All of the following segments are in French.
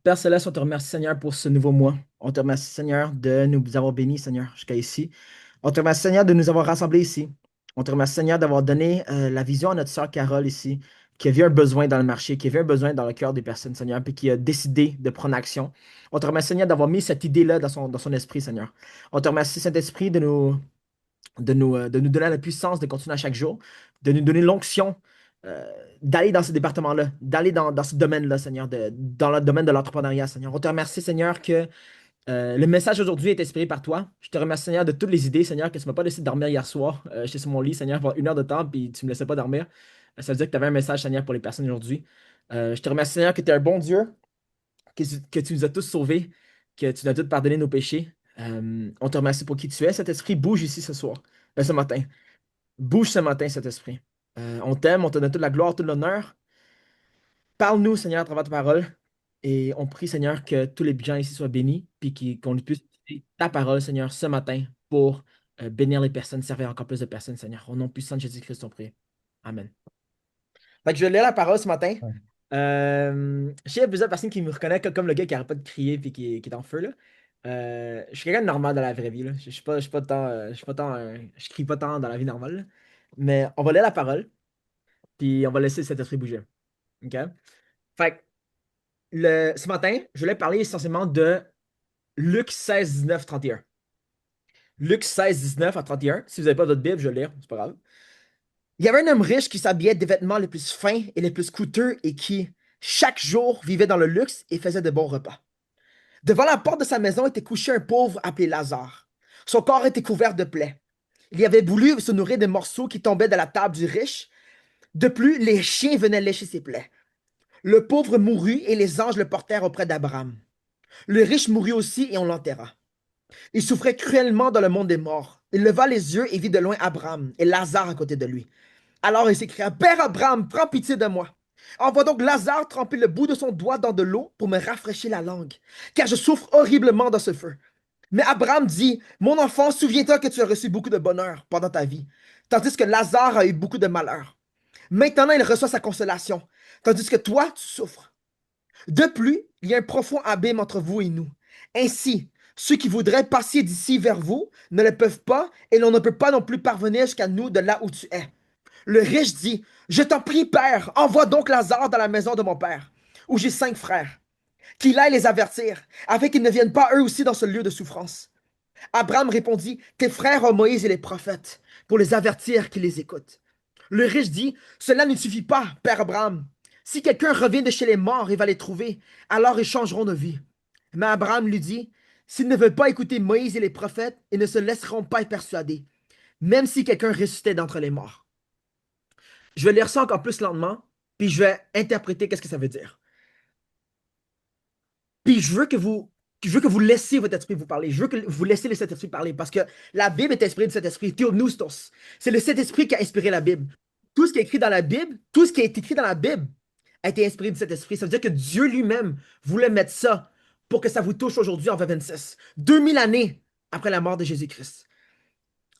Père Céleste, on te remercie, Seigneur, pour ce nouveau mois. On te remercie, Seigneur, de nous avoir bénis, Seigneur, jusqu'à ici. On te remercie, Seigneur, de nous avoir rassemblés ici. On te remercie, Seigneur, d'avoir donné la vision à notre sœur Carole ici, qui a vu un besoin dans le marché, qui a vu un besoin dans le cœur des personnes, Seigneur, puis qui a décidé de prendre action. On te remercie, Seigneur, d'avoir mis cette idée-là dans son esprit, Seigneur. On te remercie, Saint-Esprit, de nous donner la puissance de continuer à chaque jour, de nous donner l'onction euh, d'aller dans ce département-là, d'aller dans ce domaine-là, Seigneur, dans le domaine de l'entrepreneuriat, Seigneur. On te remercie, Seigneur, que le message aujourd'hui est inspiré par toi. Je te remercie, Seigneur, de toutes les idées, Seigneur, que tu ne m'as pas laissé dormir hier soir. J'étais sur mon lit, Seigneur, pendant 1 heure de temps, puis tu ne me laissais pas dormir. Ça veut dire que tu avais un message, Seigneur, pour les personnes aujourd'hui. Je te remercie, Seigneur, que tu es un bon Dieu, que tu nous as tous sauvés, que tu nous as tous pardonné nos péchés. On te remercie pour qui tu es. Cet esprit bouge ici ce soir, ce matin. Bouge ce matin, cet esprit. On t'aime, on te donne toute la gloire, tout l'honneur. Parle-nous, Seigneur, à travers ta parole. Et on prie, Seigneur, que tous les gens ici soient bénis, puis qu'on puisse utiliser ta parole, Seigneur, ce matin pour bénir les personnes, servir encore plus de personnes, Seigneur. Au nom puissant de Jésus-Christ, on prie. Amen. Fait que je vais lire la parole ce matin. Ouais. Je sais qu'il y a plusieurs personnes qui me reconnaissent comme le gars qui n'arrête pas de crier et qui est en feu, là. Je suis quelqu'un de normal dans la vraie vie, là. Je suis pas tant, je suis pas tant, je crie pas tant dans la vie normale, là. Mais on va lire la parole, puis on va laisser cet esprit bouger. OK? Fait que ce matin, je voulais parler essentiellement de Luc 16, 19, 31. Luc 16, 19 à 31. Si vous n'avez pas votre Bible, je vais lire, c'est pas grave. Il y avait un homme riche qui s'habillait des vêtements les plus fins et les plus coûteux et qui, chaque jour, vivait dans le luxe et faisait de bons repas. Devant la porte de sa maison était couché un pauvre appelé Lazare. Son corps était couvert de plaies. Il avait voulu se nourrir des morceaux qui tombaient de la table du riche. De plus, les chiens venaient lécher ses plaies. Le pauvre mourut et les anges le portèrent auprès d'Abraham. Le riche mourut aussi et on l'enterra. Il souffrait cruellement dans le monde des morts. Il leva les yeux et vit de loin Abraham et Lazare à côté de lui. Alors il s'écria, Père Abraham, prends pitié de moi. Envoie donc Lazare tremper le bout de son doigt dans de l'eau pour me rafraîchir la langue, car je souffre horriblement dans ce feu. Mais Abraham dit, Mon enfant, souviens-toi que tu as reçu beaucoup de bonheur pendant ta vie, tandis que Lazare a eu beaucoup de malheur. Maintenant, il reçoit sa consolation, tandis que toi, tu souffres. De plus, il y a un profond abîme entre vous et nous. Ainsi, ceux qui voudraient passer d'ici vers vous ne le peuvent pas, et l'on ne peut pas non plus parvenir jusqu'à nous de là où tu es. Le riche dit, Je t'en prie, Père, envoie donc Lazare dans la maison de mon père, où j'ai 5 frères, qu'il aille les avertir, afin qu'ils ne viennent pas eux aussi dans ce lieu de souffrance. Abraham répondit, Tes frères ont Moïse et les prophètes, pour les avertir qu'ils les écoutent. Le riche dit, Cela ne suffit pas, Père Abraham. Si quelqu'un revient de chez les morts et va les trouver, alors ils changeront de vie. Mais Abraham lui dit, S'ils ne veulent pas écouter Moïse et les prophètes, ils ne se laisseront pas persuader, même si quelqu'un ressuscitait d'entre les morts. Je vais lire ça encore plus lentement, puis je vais interpréter qu'est-ce que ça veut dire. Puis je veux que vous laissiez votre esprit vous parler. Je veux que vous laissiez le Saint-Esprit parler parce que la Bible est inspirée du Saint-Esprit. Theopneustos. C'est le Saint-Esprit qui a inspiré la Bible. Tout ce qui est écrit dans la Bible, tout ce qui est écrit dans la Bible a été inspiré du Saint-Esprit. Ça veut dire que Dieu lui-même voulait mettre ça pour que ça vous touche aujourd'hui en 2026. 2000 années après la mort de Jésus-Christ.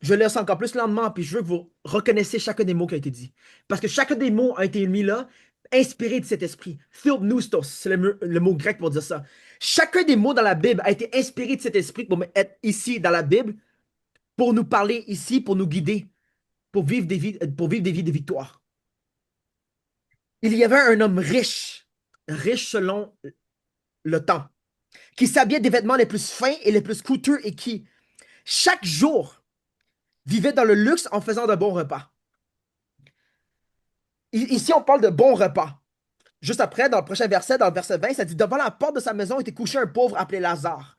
Je laisse encore plus lentement, puis je veux que vous reconnaissiez chacun des mots qui a été dit. Parce que chacun des mots a été mis là, inspiré de cet esprit. Theopneustos, c'est le mot grec pour dire ça. Chacun des mots dans la Bible a été inspiré de cet esprit pour être ici dans la Bible, pour nous parler ici, pour nous guider, pour vivre des vies de victoire. Il y avait un homme riche, riche selon le temps, qui s'habillait des vêtements les plus fins et les plus coûteux et qui, chaque jour, vivait dans le luxe en faisant de bons repas. Ici, on parle de bons repas. Juste après, dans le prochain verset, dans le verset 20, ça dit, Devant la porte de sa maison était couché un pauvre appelé Lazare.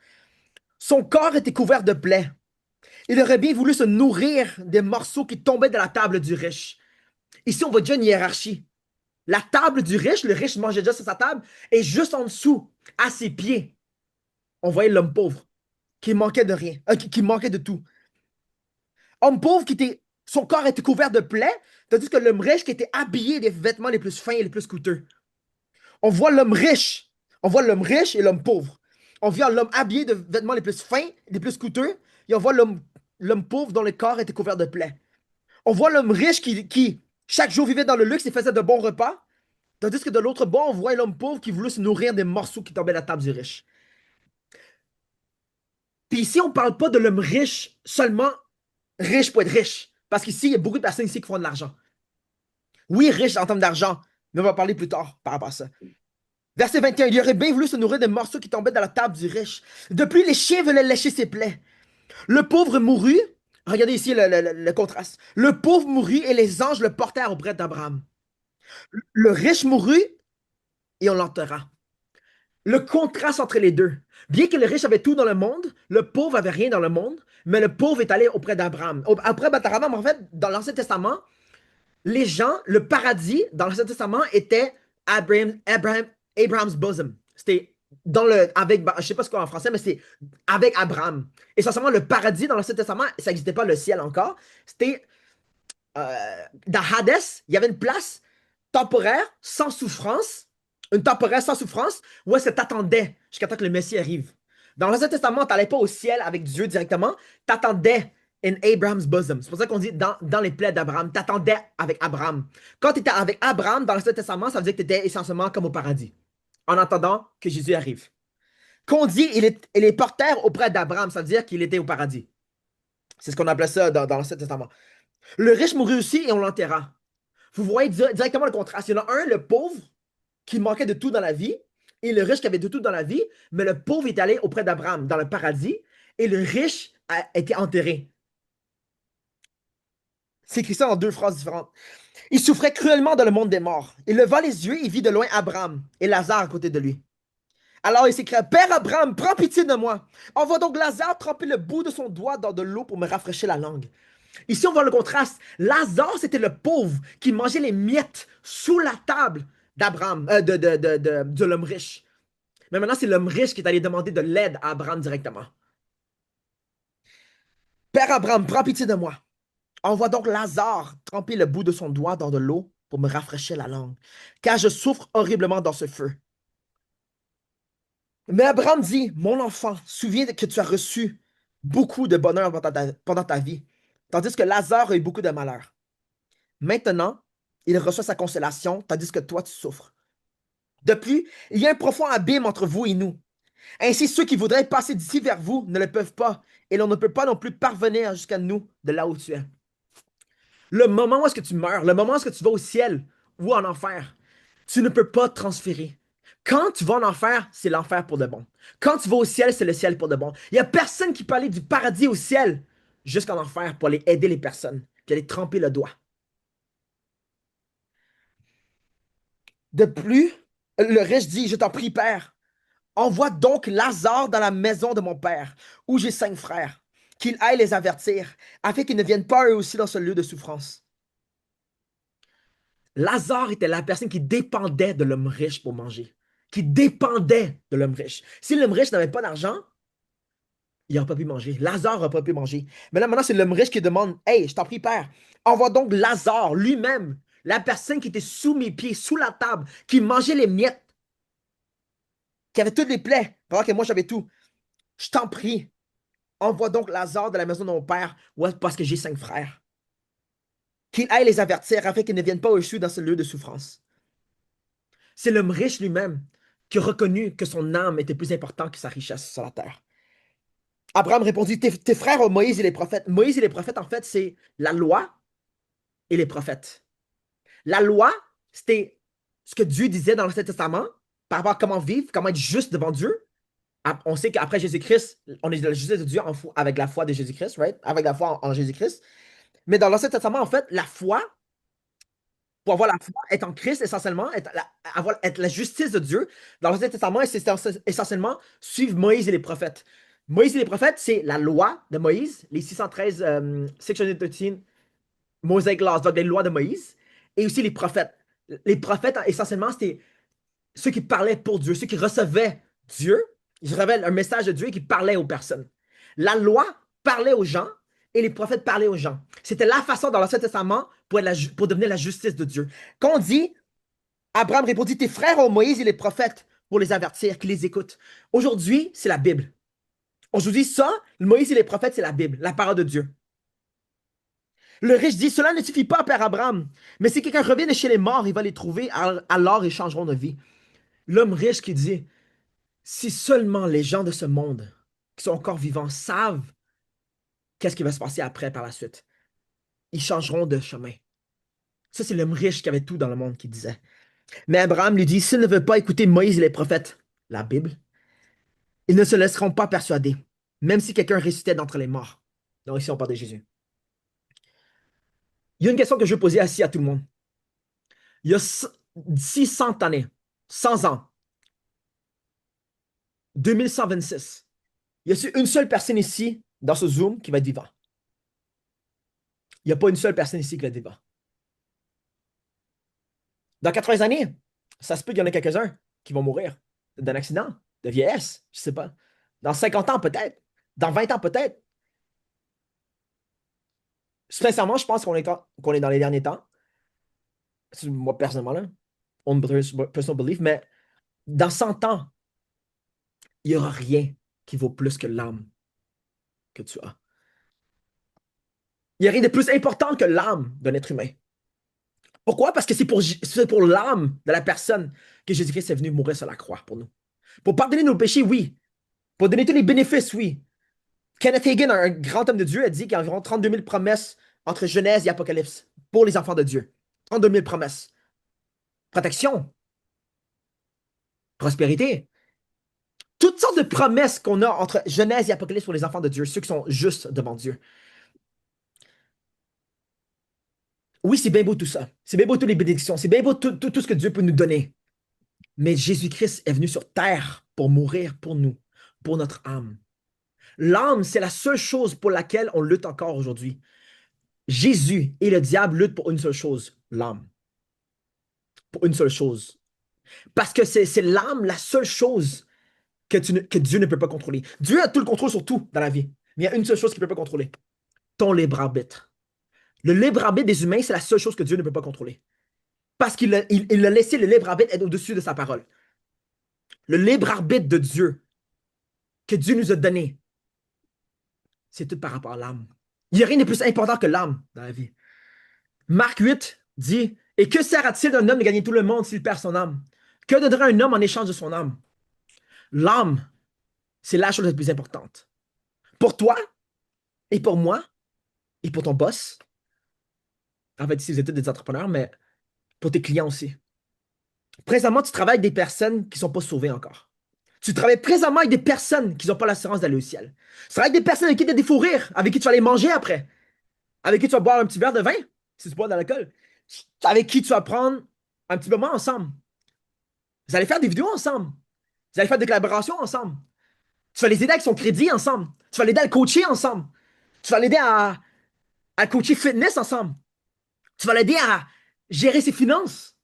Son corps était couvert de plaies. Il aurait bien voulu se nourrir des morceaux qui tombaient de la table du riche. Ici, on voit déjà une hiérarchie. La table du riche, le riche mangeait déjà sur sa table, et juste en dessous, à ses pieds, on voyait l'homme pauvre, qui manquait de rien, qui manquait de tout. Homme pauvre son corps était couvert de plaies, tandis que l'homme riche qui était habillé des vêtements les plus fins et les plus coûteux. On voit l'homme riche. On voit l'homme riche et l'homme pauvre. On voit l'homme habillé de vêtements les plus fins, les plus coûteux, et on voit l'homme pauvre dont le corps était couvert de plaies. On voit l'homme riche qui chaque jour vivait dans le luxe et faisait de bons repas. Tandis que de l'autre bord, on voit l'homme pauvre qui voulait se nourrir des morceaux qui tombaient de la table du riche. Puis ici, on ne parle pas de l'homme riche seulement riche pour être riche. Parce qu'ici, il y a beaucoup de personnes ici qui font de l'argent. Oui, riche en termes d'argent, mais on va parler plus tard par rapport à ça. Verset 21, il aurait bien voulu se nourrir des morceaux qui tombaient dans la table du riche. Depuis, les chiens venaient lécher ses plaies. Le pauvre mourut. Regardez ici le contraste. Le pauvre mourut et les anges le portèrent auprès d'Abraham. Le riche mourut et on l'enterra. Le contraste entre les deux. Bien que le riche avait tout dans le monde, le pauvre avait rien dans le monde, mais le pauvre est allé auprès d'Abraham. Après Abraham, en fait, dans l'Ancien Testament, les gens, le paradis dans l'Ancien Testament était Abraham's bosom. C'était dans le, avec, je sais pas ce qu'on en français, mais c'est avec Abraham. Essentiellement, le paradis dans l'Ancien Testament, ça n'existait pas le ciel encore. C'était dans Hades, il y avait une place temporaire, sans souffrance, une temporaire sans souffrance, où est-ce que tu attendais jusqu'à temps que le Messie arrive. Dans l'Ancien Testament, tu n'allais pas au ciel avec Dieu directement, tu attendais in Abraham's bosom. C'est pour ça qu'on dit dans les plaies d'Abraham, tu attendais avec Abraham. Quand tu étais avec Abraham dans l'Ancien Testament, ça veut dire que tu étais essentiellement comme au paradis, en attendant que Jésus arrive. Qu'on dit, il est porteur auprès d'Abraham, ça veut dire qu'il était au paradis. C'est ce qu'on appelait ça dans l'Ancien Testament. Le riche mourut aussi et on l'enterra. Vous voyez directement le contraste. Il y en a un, le pauvre, qui manquait de tout dans la vie, et le riche qui avait de tout dans la vie, mais le pauvre est allé auprès d'Abraham dans le paradis, et le riche a été enterré. C'est écrit ça en deux phrases différentes. Il souffrait cruellement dans le monde des morts. Il leva les yeux et vit de loin Abraham et Lazare à côté de lui. Alors il s'écria, Père Abraham, prends pitié de moi. Envoie donc Lazare tremper le bout de son doigt dans de l'eau pour me rafraîchir la langue. Ici, on voit le contraste. Lazare, c'était le pauvre qui mangeait les miettes sous la table d'Abraham, de l'homme riche. Mais maintenant, c'est l'homme riche qui est allé demander de l'aide à Abraham directement. Père Abraham, prends pitié de moi. Envoie donc Lazare tremper le bout de son doigt dans de l'eau pour me rafraîchir la langue, car je souffre horriblement dans ce feu. Mais Abraham dit, mon enfant, souviens que tu as reçu beaucoup de bonheur pendant ta vie, tandis que Lazare a eu beaucoup de malheur. Maintenant, il reçoit sa consolation, tandis que toi, tu souffres. De plus, il y a un profond abîme entre vous et nous. Ainsi, ceux qui voudraient passer d'ici vers vous ne le peuvent pas, et l'on ne peut pas non plus parvenir jusqu'à nous de là où tu es. Le moment où est-ce que tu meurs, le moment où est-ce que tu vas au ciel ou en enfer, tu ne peux pas te transférer. Quand tu vas en enfer, c'est l'enfer pour de bon. Quand tu vas au ciel, c'est le ciel pour de bon. Il n'y a personne qui peut aller du paradis au ciel jusqu'en enfer pour aller aider les personnes, puis aller tremper le doigt. De plus, le riche dit, je t'en prie, Père, envoie donc Lazare dans la maison de mon père, où j'ai 5 frères, qu'il aille les avertir, afin qu'ils ne viennent pas eux aussi dans ce lieu de souffrance. Lazare était la personne qui dépendait de l'homme riche pour manger, qui dépendait de l'homme riche. Si l'homme riche n'avait pas d'argent, il n'aurait pas pu manger. Lazare n'aurait pas pu manger. Mais là, maintenant, c'est l'homme riche qui demande, Hey, je t'en prie, Père, envoie donc Lazare lui-même, la personne qui était sous mes pieds, sous la table, qui mangeait les miettes, qui avait toutes les plaies, pendant que moi j'avais tout. Je t'en prie, envoie donc Lazare de la maison de mon père, ouais, parce que j'ai 5 frères. Qu'il aille les avertir afin qu'ils ne viennent pas au dans ce lieu de souffrance. C'est l'homme riche lui-même qui a reconnu que son âme était plus importante que sa richesse sur la terre. Abraham répondit, tes frères ont Moïse et les prophètes. Moïse et les prophètes, en fait, c'est la loi et les prophètes. La loi, c'était ce que Dieu disait dans l'Ancien Testament par rapport à comment vivre, comment être juste devant Dieu. On sait qu'après Jésus-Christ, on est de la justice de Dieu avec la foi de Jésus-Christ, right? Avec la foi en Jésus-Christ. Mais dans l'Ancien Testament, en fait, la foi, pour avoir la foi, être en Christ, essentiellement, être la justice de Dieu, dans l'Ancien Testament, c'est essentiellement suivre Moïse et les prophètes. Moïse et les prophètes, c'est la loi de Moïse, les 613, 613 Mosaic Laws, donc les lois de Moïse, et aussi les prophètes. Les prophètes, essentiellement, c'était ceux qui parlaient pour Dieu, ceux qui recevaient Dieu, ils recevaient un message de Dieu et qui parlaient aux personnes. La loi parlait aux gens et les prophètes parlaient aux gens. C'était la façon dans l'Ancien Testament pour devenir la justice de Dieu. Quand on dit, Abraham répondit, tes frères ont Moïse et les prophètes pour les avertir, qu'ils les écoutent. Aujourd'hui, c'est la Bible. Aujourd'hui, ça, Moïse et les prophètes, c'est la Bible, la parole de Dieu. Le riche dit, cela ne suffit pas, Père Abraham. Mais si quelqu'un revient de chez les morts, il va les trouver, alors ils changeront de vie. L'homme riche qui dit, si seulement les gens de ce monde qui sont encore vivants savent qu'est-ce qui va se passer après par la suite, ils changeront de chemin. Ça, c'est l'homme riche qui avait tout dans le monde qui disait. Mais Abraham lui dit, s'ils ne veulent pas écouter Moïse et les prophètes, la Bible, ils ne se laisseront pas persuader, même si quelqu'un ressuscitait d'entre les morts. Donc ici, on parle de Jésus. Il y a une question que je veux poser ici à tout le monde. Il y a 600 années, 100 ans, 2126. Il y a une seule personne ici, dans ce Zoom, qui va être vivant. Il n'y a pas une seule personne ici qui va être vivant. Dans 80 années, ça se peut qu'il y en ait quelques-uns qui vont mourir d'un accident, de vieillesse, je ne sais pas. Dans 50 ans, peut-être. Dans 20 ans, peut-être. Sincèrement, je pense qu'on est dans les derniers temps. C'est moi, personnellement, là. On personal belief, mais dans 100 ans, il n'y aura rien qui vaut plus que l'âme que tu as. Il n'y a rien de plus important que l'âme d'un être humain. Pourquoi? Parce que c'est pour l'âme de la personne que Jésus-Christ est venu mourir sur la croix pour nous. Pour pardonner nos péchés, oui. Pour donner tous les bénéfices, oui. Kenneth Hagin, un grand homme de Dieu, a dit qu'il y a environ 32 000 promesses entre Genèse et Apocalypse pour les enfants de Dieu. 32 000 promesses. Protection, prospérité. Toutes sortes de promesses qu'on a entre Genèse et Apocalypse pour les enfants de Dieu, ceux qui sont justes devant Dieu. Oui, c'est bien beau tout ça. C'est bien beau toutes les bénédictions. C'est bien beau tout ce que Dieu peut nous donner. Mais Jésus-Christ est venu sur terre pour mourir pour nous, pour notre âme. L'âme, c'est la seule chose pour laquelle on lutte encore aujourd'hui. Jésus et le diable luttent pour une seule chose, l'âme. Pour une seule chose. Parce que c'est l'âme la seule chose que Dieu ne peut pas contrôler. Dieu a tout le contrôle sur tout dans la vie. Mais il y a une seule chose qu'il ne peut pas contrôler. Ton libre arbitre. Le libre arbitre des humains, c'est la seule chose que Dieu ne peut pas contrôler. Parce qu'il a laissé le libre arbitre être au-dessus de sa parole. Le libre arbitre de Dieu que Dieu nous a donné, c'est tout par rapport à l'âme. Il n'y a rien de plus important que l'âme dans la vie. Marc 8 dit, et que sert-il d'un homme de gagner tout le monde s'il perd son âme? Que donnerait un homme en échange de son âme? L'âme, c'est la chose la plus importante. Pour toi, et pour moi, et pour ton boss. En fait, ici, vous êtes tous des entrepreneurs, mais pour tes clients aussi. Présentement, tu travailles avec des personnes qui ne sont pas sauvées encore. Tu travailles présentement avec des personnes qui n'ont pas l'assurance d'aller au ciel. Tu travailles avec des personnes avec qui tu as des fous rires, avec qui tu vas aller manger après, avec qui tu vas boire un petit verre de vin, si tu bois de l'alcool, avec qui tu vas prendre un petit moment ensemble. Vous allez faire des vidéos ensemble. Vous allez faire des collaborations ensemble. Tu vas les aider avec son crédit ensemble. Tu vas l'aider à le coacher ensemble. Tu vas l'aider à coacher fitness ensemble. Tu vas l'aider à gérer ses finances.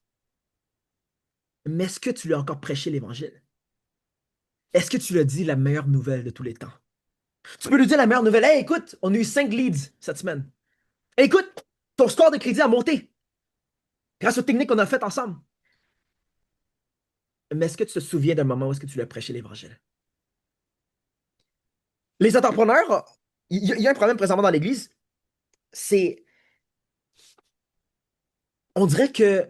Mais est-ce que tu lui as encore prêché l'Évangile? Est-ce que tu lui as dit la meilleure nouvelle de tous les temps? Tu peux lui dire la meilleure nouvelle. Hey, écoute, on a eu 5 leads cette semaine. Hey, écoute, ton score de crédit a monté grâce aux techniques qu'on a faites ensemble. Mais est-ce que tu te souviens d'un moment où est-ce que tu lui as prêché l'Évangile? Les entrepreneurs, il y a un problème présentement dans l'Église, c'est, on dirait que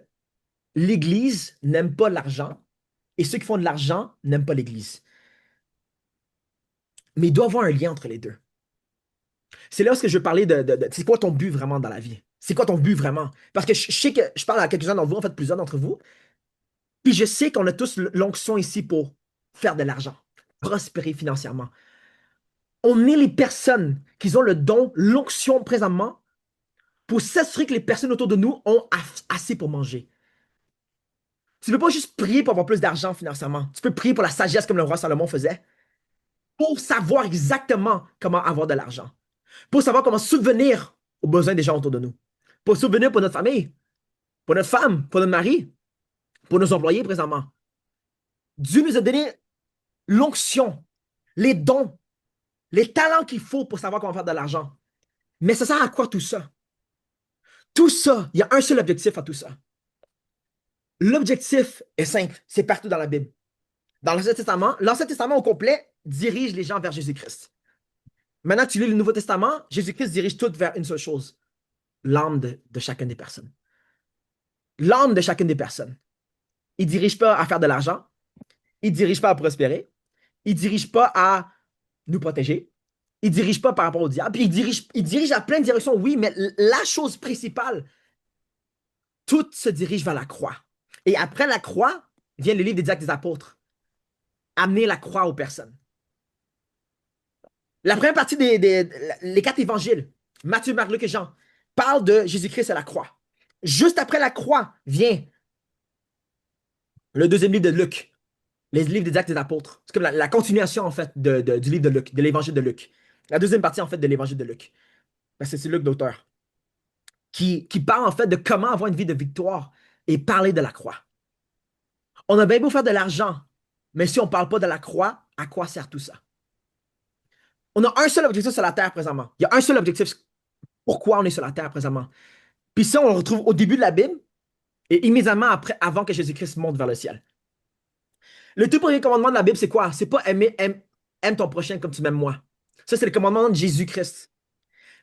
l'Église n'aime pas l'argent et ceux qui font de l'argent n'aiment pas l'Église. Mais il doit y avoir un lien entre les deux. C'est là où je veux parler c'est quoi ton but vraiment dans la vie? C'est quoi ton but vraiment? Parce que je sais que je parle à quelques-uns d'entre vous, en fait plusieurs d'entre vous, puis je sais qu'on a tous l'onction ici pour faire de l'argent, prospérer financièrement. On est les personnes qui ont le don, l'onction présentement, pour s'assurer que les personnes autour de nous ont assez pour manger. Tu ne peux pas juste prier pour avoir plus d'argent financièrement. Tu peux prier pour la sagesse comme le roi Salomon faisait, pour savoir exactement comment avoir de l'argent, pour savoir comment subvenir aux besoins des gens autour de nous, pour subvenir pour notre famille, pour notre femme, pour notre mari, pour nos employés présentement. Dieu nous a donné l'onction, les dons, les talents qu'il faut pour savoir comment faire de l'argent. Mais ça sert à quoi tout ça? Tout ça, il y a un seul objectif à tout ça. L'objectif est simple, c'est partout dans la Bible. Dans l'Ancien Testament au complet dirige les gens vers Jésus-Christ. Maintenant, tu lis le Nouveau Testament, Jésus-Christ dirige tout vers une seule chose, l'âme de chacune des personnes. L'âme de chacune des personnes. Il ne dirige pas à faire de l'argent. Il ne dirige pas à prospérer. Il ne dirige pas à nous protéger. Il ne dirige pas par rapport au diable. Puis il dirige à plein de directions, oui, mais la chose principale, tout se dirige vers la croix. Et après la croix, vient le livre des Actes des Apôtres. Amener la croix aux personnes. La première partie les quatre évangiles, Matthieu, Marc, Luc et Jean, parlent de Jésus-Christ à la croix. Juste après la croix vient le deuxième livre de Luc, les livres des Actes des Apôtres. C'est comme la continuation, en fait, du livre de Luc, de l'évangile de Luc. La deuxième partie, en fait, de l'évangile de Luc. Parce que c'est Luc l'auteur. Qui parle, en fait, de comment avoir une vie de victoire et parler de la croix. On a bien beau faire de l'argent, mais si on ne parle pas de la croix, à quoi sert tout ça? On a un seul objectif sur la terre présentement. Il y a un seul objectif. Pourquoi on est sur la terre présentement? Puis ça, on le retrouve au début de la Bible et immédiatement après, avant que Jésus-Christ monte vers le ciel. Le tout premier commandement de la Bible, c'est quoi? C'est pas aime ton prochain comme tu m'aimes moi. Ça, c'est le commandement de Jésus-Christ.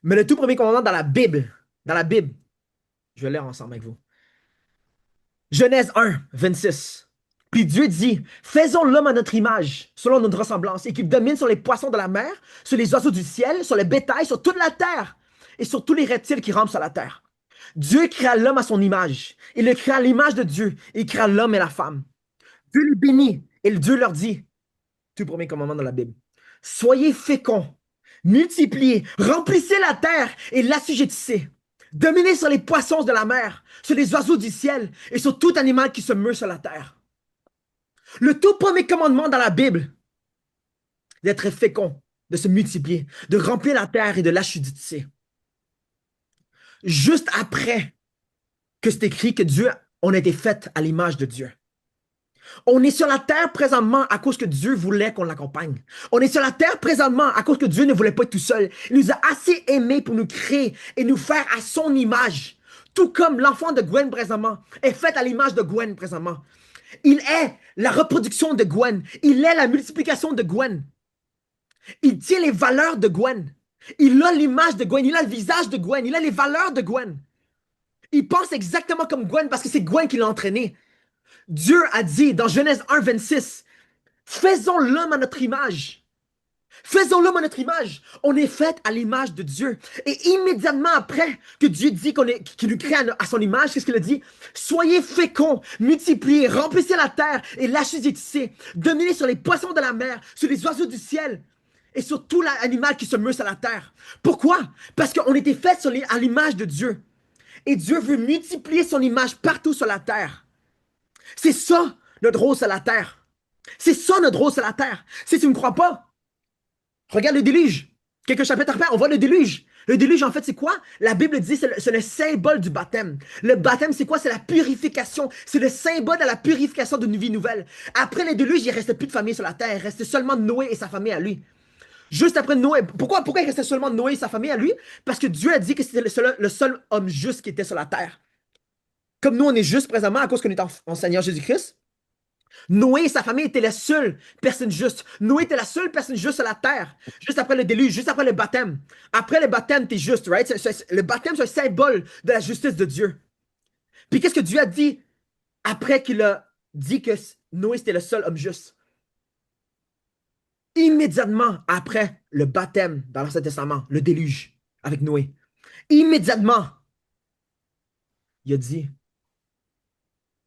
Mais le tout premier commandement dans la Bible, je vais lire ensemble avec vous. Genèse 1, 26. Puis Dieu dit, faisons l'homme à notre image, selon notre ressemblance, et qu'il domine sur les poissons de la mer, sur les oiseaux du ciel, sur le bétail, sur toute la terre, et sur tous les reptiles qui rampent sur la terre. Dieu créa l'homme à son image. Il le créa à l'image de Dieu. Il créa l'homme et la femme. Dieu les bénit, et Dieu leur dit, tout premier commandement dans la Bible, soyez féconds, multipliez, remplissez la terre et l'assujettissez. Dominez sur les poissons de la mer, sur les oiseaux du ciel et sur tout animal qui se meut sur la terre. Le tout premier commandement dans la Bible, d'être fécond, de se multiplier, de remplir la terre et de l'assujettisser. Juste après que c'est écrit que Dieu, on a été fait à l'image de Dieu. On est sur la terre présentement à cause que Dieu voulait qu'on l'accompagne. On est sur la terre présentement à cause que Dieu ne voulait pas être tout seul. Il nous a assez aimés pour nous créer et nous faire à son image. Tout comme l'enfant de Gwen présentement est fait à l'image de Gwen présentement. Il est la reproduction de Gwen. Il est la multiplication de Gwen. Il tient les valeurs de Gwen. Il a l'image de Gwen. Il a le visage de Gwen. Il a les valeurs de Gwen. Il pense exactement comme Gwen parce que c'est Gwen qui l'a entraîné. Dieu a dit dans Genèse 1, 26, faisons l'homme à notre image. Faisons l'homme à notre image. On est fait à l'image de Dieu. Et immédiatement après que Dieu dit qu'il nous crée à son image, qu'est-ce qu'il a dit? Soyez féconds, multipliez, remplissez la terre et l'assujettissez. Dominez sur les poissons de la mer, sur les oiseaux du ciel et sur tout animal qui se meut sur la terre. Pourquoi? Parce qu'on était fait à l'image de Dieu. Et Dieu veut multiplier son image partout sur la terre. C'est ça notre rôle sur la terre. C'est ça notre rôle sur la terre. Si tu ne me crois pas, regarde le déluge. Quelques chapitres après, on voit le déluge. Le déluge, en fait, c'est quoi? La Bible dit c'est le symbole du baptême. Le baptême, c'est quoi? C'est la purification. C'est le symbole de la purification d'une vie nouvelle. Après le déluge, il ne restait plus de famille sur la terre. Il restait seulement Noé et sa famille à lui. Juste après Noé. Pourquoi il restait seulement Noé et sa famille à lui? Parce que Dieu a dit que c'était le seul homme juste qui était sur la terre. Comme nous, on est juste présentement à cause qu'on est en Seigneur Jésus-Christ. Noé et sa famille étaient la seule personne juste. Noé était la seule personne juste sur la terre. Juste après le déluge, juste après le baptême. Après le baptême, tu es juste, right? Le baptême, c'est un symbole de la justice de Dieu. Puis qu'est-ce que Dieu a dit après qu'il a dit que Noé c'était le seul homme juste? Immédiatement après le baptême dans l'Ancien Testament, le déluge avec Noé. Immédiatement, il a dit,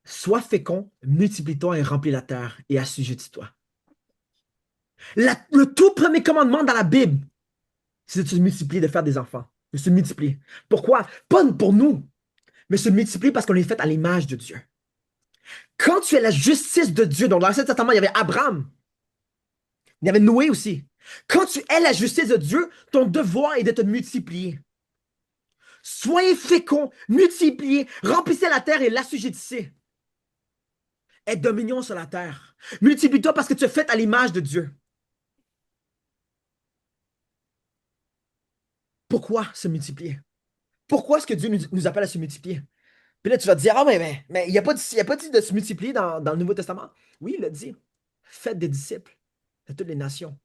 sois fécond, multiplie-toi et remplis la terre et assujettis-toi. Le tout premier commandement dans la Bible, c'est de se multiplier, de faire des enfants, de se multiplier. Pourquoi? Pas pour nous, mais se multiplier parce qu'on est fait à l'image de Dieu. Quand tu es la justice de Dieu, donc dans l'Ancien Testament, il y avait Abraham, il y avait Noé aussi. Quand tu es la justice de Dieu, ton devoir est de te multiplier. Soyez féconds, multipliez, remplissez la terre et l'assujettissez. Aie dominion sur la terre. Multiplie-toi parce que tu es fait à l'image de Dieu. Pourquoi se multiplier? Pourquoi est-ce que Dieu nous appelle à se multiplier? Puis là, tu vas te dire, ah, mais il n'y a pas dit de se multiplier dans le Nouveau Testament. Oui, il a dit, faites des disciples de toutes les nations.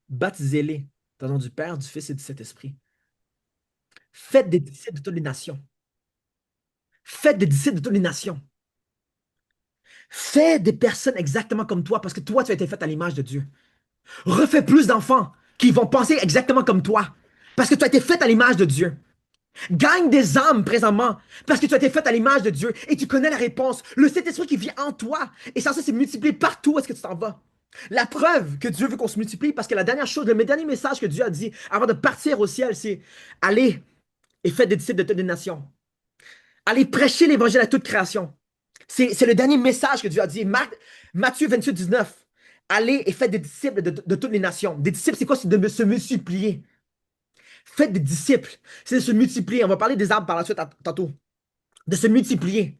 Baptisez-les dans le nom du Père, du Fils et du Saint-Esprit. Faites des disciples de toutes les nations. Faites des disciples de toutes les nations. Fais des personnes exactement comme toi parce que toi, tu as été fait à l'image de Dieu. Refais plus d'enfants qui vont penser exactement comme toi parce que tu as été fait à l'image de Dieu. Gagne des âmes présentement parce que tu as été fait à l'image de Dieu et tu connais la réponse. Le Saint-Esprit qui vit en toi et ça, c'est multiplié partout où est-ce que tu t'en vas. La preuve que Dieu veut qu'on se multiplie parce que la dernière chose, le dernier message que Dieu a dit avant de partir au ciel, c'est allez et faites des disciples de toutes les nations. Allez prêcher l'évangile à toute création. C'est le dernier message que Dieu a dit. Matthieu 28, 19. Allez et faites des disciples de toutes les nations. Des disciples, c'est quoi? C'est de se multiplier. Faites des disciples. C'est de se multiplier. On va parler des arbres par la suite tantôt. De se multiplier.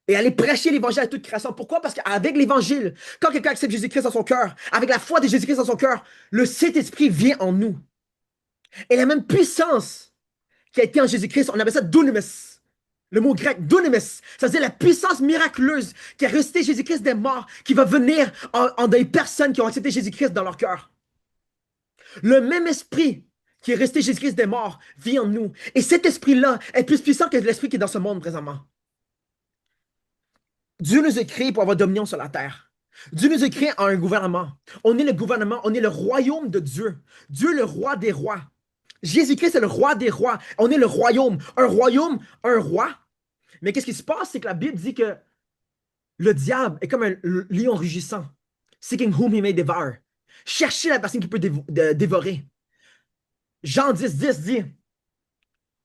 Et aller prêcher l'évangile à toute création. Pourquoi? Parce qu'avec l'évangile, quand quelqu'un accepte Jésus-Christ dans son cœur, avec la foi de Jésus-Christ dans son cœur, le Saint-Esprit vient en nous. Et la même puissance qui a été en Jésus-Christ, on appelle ça dunamis. Le mot grec, dunamis, ça veut dire la puissance miraculeuse qui a ressuscité Jésus-Christ des morts, qui va venir en des personnes qui ont accepté Jésus-Christ dans leur cœur. Le même esprit qui est resté Jésus-Christ des morts vit en nous. Et cet esprit-là est plus puissant que l'esprit qui est dans ce monde présentement. Dieu nous a créés pour avoir dominion sur la terre. Dieu nous a créés en un gouvernement. On est le gouvernement, on est le royaume de Dieu. Dieu, le roi des rois. Jésus-Christ est le roi des rois. On est le royaume, un roi. Mais qu'est-ce qui se passe? C'est que la Bible dit que le diable est comme un lion rugissant. Seeking whom he may devour. Cherchez la personne qui peut dévorer. Jean 10, dit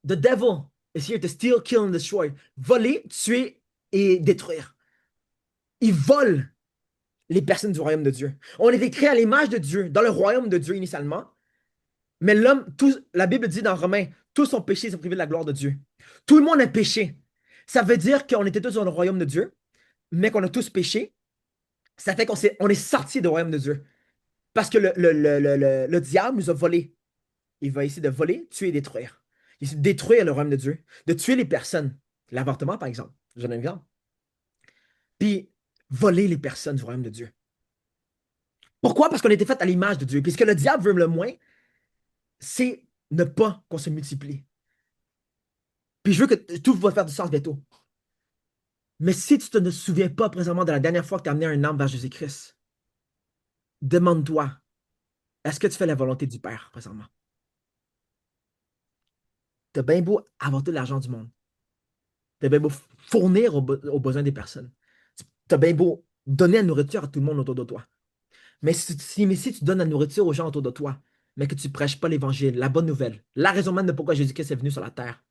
The devil is here to steal, kill and destroy. Voler, tuer et détruire. Il vole les personnes du royaume de Dieu. On a été créés à l'image de Dieu, dans le royaume de Dieu initialement. Mais l'homme, la Bible dit dans Romains, tous ont péché, ils sont privés de la gloire de Dieu. Tout le monde a péché. Ça veut dire qu'on était tous dans le royaume de Dieu, mais qu'on a tous péché. Ça fait on est sorti du royaume de Dieu. Parce que le diable nous a volé. Il va essayer de voler, tuer et détruire. Il essaie de détruire le royaume de Dieu, de tuer les personnes. L'avortement, par exemple. J'en ai un exemple. Puis voler les personnes du royaume de Dieu. Pourquoi? Parce qu'on a été fait à l'image de Dieu. Puis ce que le diable veut le moins, c'est ne pas qu'on se multiplie. Puis je veux que tout va faire du sens bientôt. Mais si tu te ne souviens pas présentement de la dernière fois que tu as amené un âme vers Jésus-Christ, demande-toi, est-ce que tu fais la volonté du Père présentement? Tu as bien beau avoir tout l'argent du monde. Tu as bien beau fournir aux besoins des personnes. Tu as bien beau donner la nourriture à tout le monde autour de toi. Mais si tu donnes la nourriture aux gens autour de toi, mais que tu ne prêches pas l'Évangile, la bonne nouvelle, la raison même de pourquoi Jésus-Christ est venu sur la terre,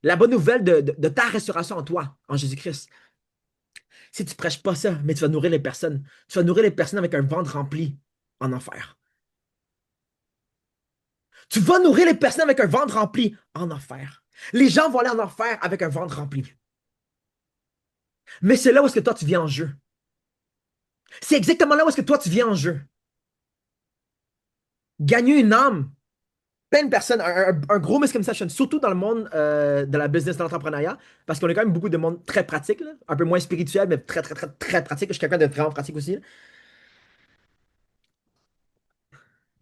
la bonne nouvelle de ta restauration en toi, en Jésus-Christ, si tu ne prêches pas ça, mais tu vas nourrir les personnes, tu vas nourrir les personnes avec un ventre rempli en enfer. Tu vas nourrir les personnes avec un ventre rempli en enfer. Les gens vont aller en enfer avec un ventre rempli. Mais c'est là où est-ce que toi, tu viens en jeu. C'est exactement là où est-ce que toi, tu viens en jeu. Gagner une âme, plein de personnes, un gros misconception, surtout dans le monde de la business, de l'entrepreneuriat, parce qu'on est quand même beaucoup de monde très pratique, là, un peu moins spirituel, mais très, très, très, très pratique. Je suis quelqu'un de vraiment pratique aussi. Là.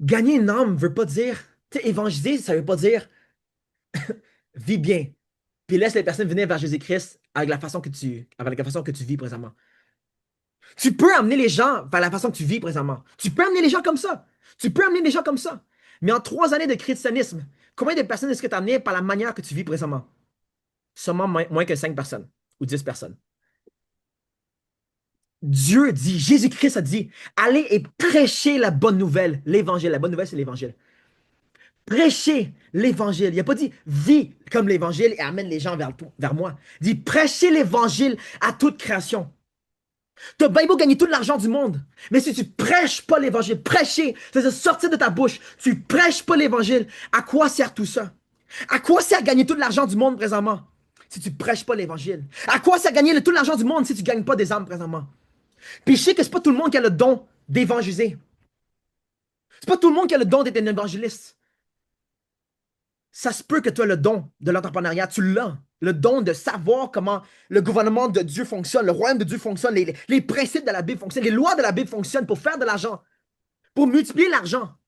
Gagner une âme veut pas dire, tu sais, évangéliser, ça veut pas dire vis bien, puis laisse les personnes venir vers Jésus-Christ avec la façon que tu vis présentement. Tu peux amener les gens vers la façon que tu vis présentement. Tu peux amener les gens comme ça. Tu peux amener les gens comme ça. Mais en 3 années de christianisme, combien de personnes est-ce que tu as amené par la manière que tu vis présentement? Sûrement moins que 5 personnes ou 10 personnes. Dieu dit, Jésus-Christ a dit, allez et prêchez la bonne nouvelle, l'évangile. La bonne nouvelle, c'est l'évangile. Prêchez l'évangile. Il n'a pas dit, vis comme l'évangile et amène les gens vers moi. Il dit, prêchez l'évangile à toute création. Tu as bien beau gagner tout l'argent du monde, mais si tu prêches pas l'évangile, prêcher, c'est-à-dire sortir de ta bouche, tu prêches pas l'évangile, à quoi sert tout ça? À quoi sert gagner tout l'argent du monde présentement si tu prêches pas l'évangile? À quoi sert gagner tout l'argent du monde si tu gagnes pas des âmes présentement? Puis je sais que c'est pas tout le monde qui a le don d'évangéliser. C'est pas tout le monde qui a le don d'être un évangéliste. Ça se peut que tu aies le don de l'entrepreneuriat, tu l'as. Le don de savoir comment le gouvernement de Dieu fonctionne, le royaume de Dieu fonctionne, les principes de la Bible fonctionnent, les lois de la Bible fonctionnent pour faire de l'argent, pour multiplier l'argent,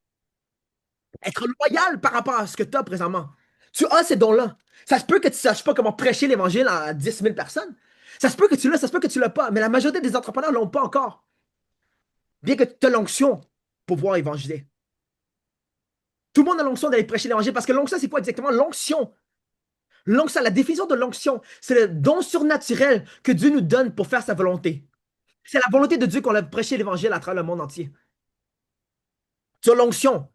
être loyal par rapport à ce que tu as présentement. Tu as ces dons-là. Ça se peut que tu ne saches pas comment prêcher l'évangile à 10 000 personnes. Ça se peut que tu l'as, ça se peut que tu l'as pas. Mais la majorité des entrepreneurs ne l'ont pas encore. Bien que tu aies l'onction pour pouvoir évangéliser. Tout le monde a l'onction d'aller prêcher l'évangile parce que l'onction, c'est quoi exactement? L'onction. L'onction, la définition de l'onction, c'est le don surnaturel que Dieu nous donne pour faire sa volonté. C'est la volonté de Dieu qu'on a prêché l'évangile à travers le monde entier. Tu as l'onction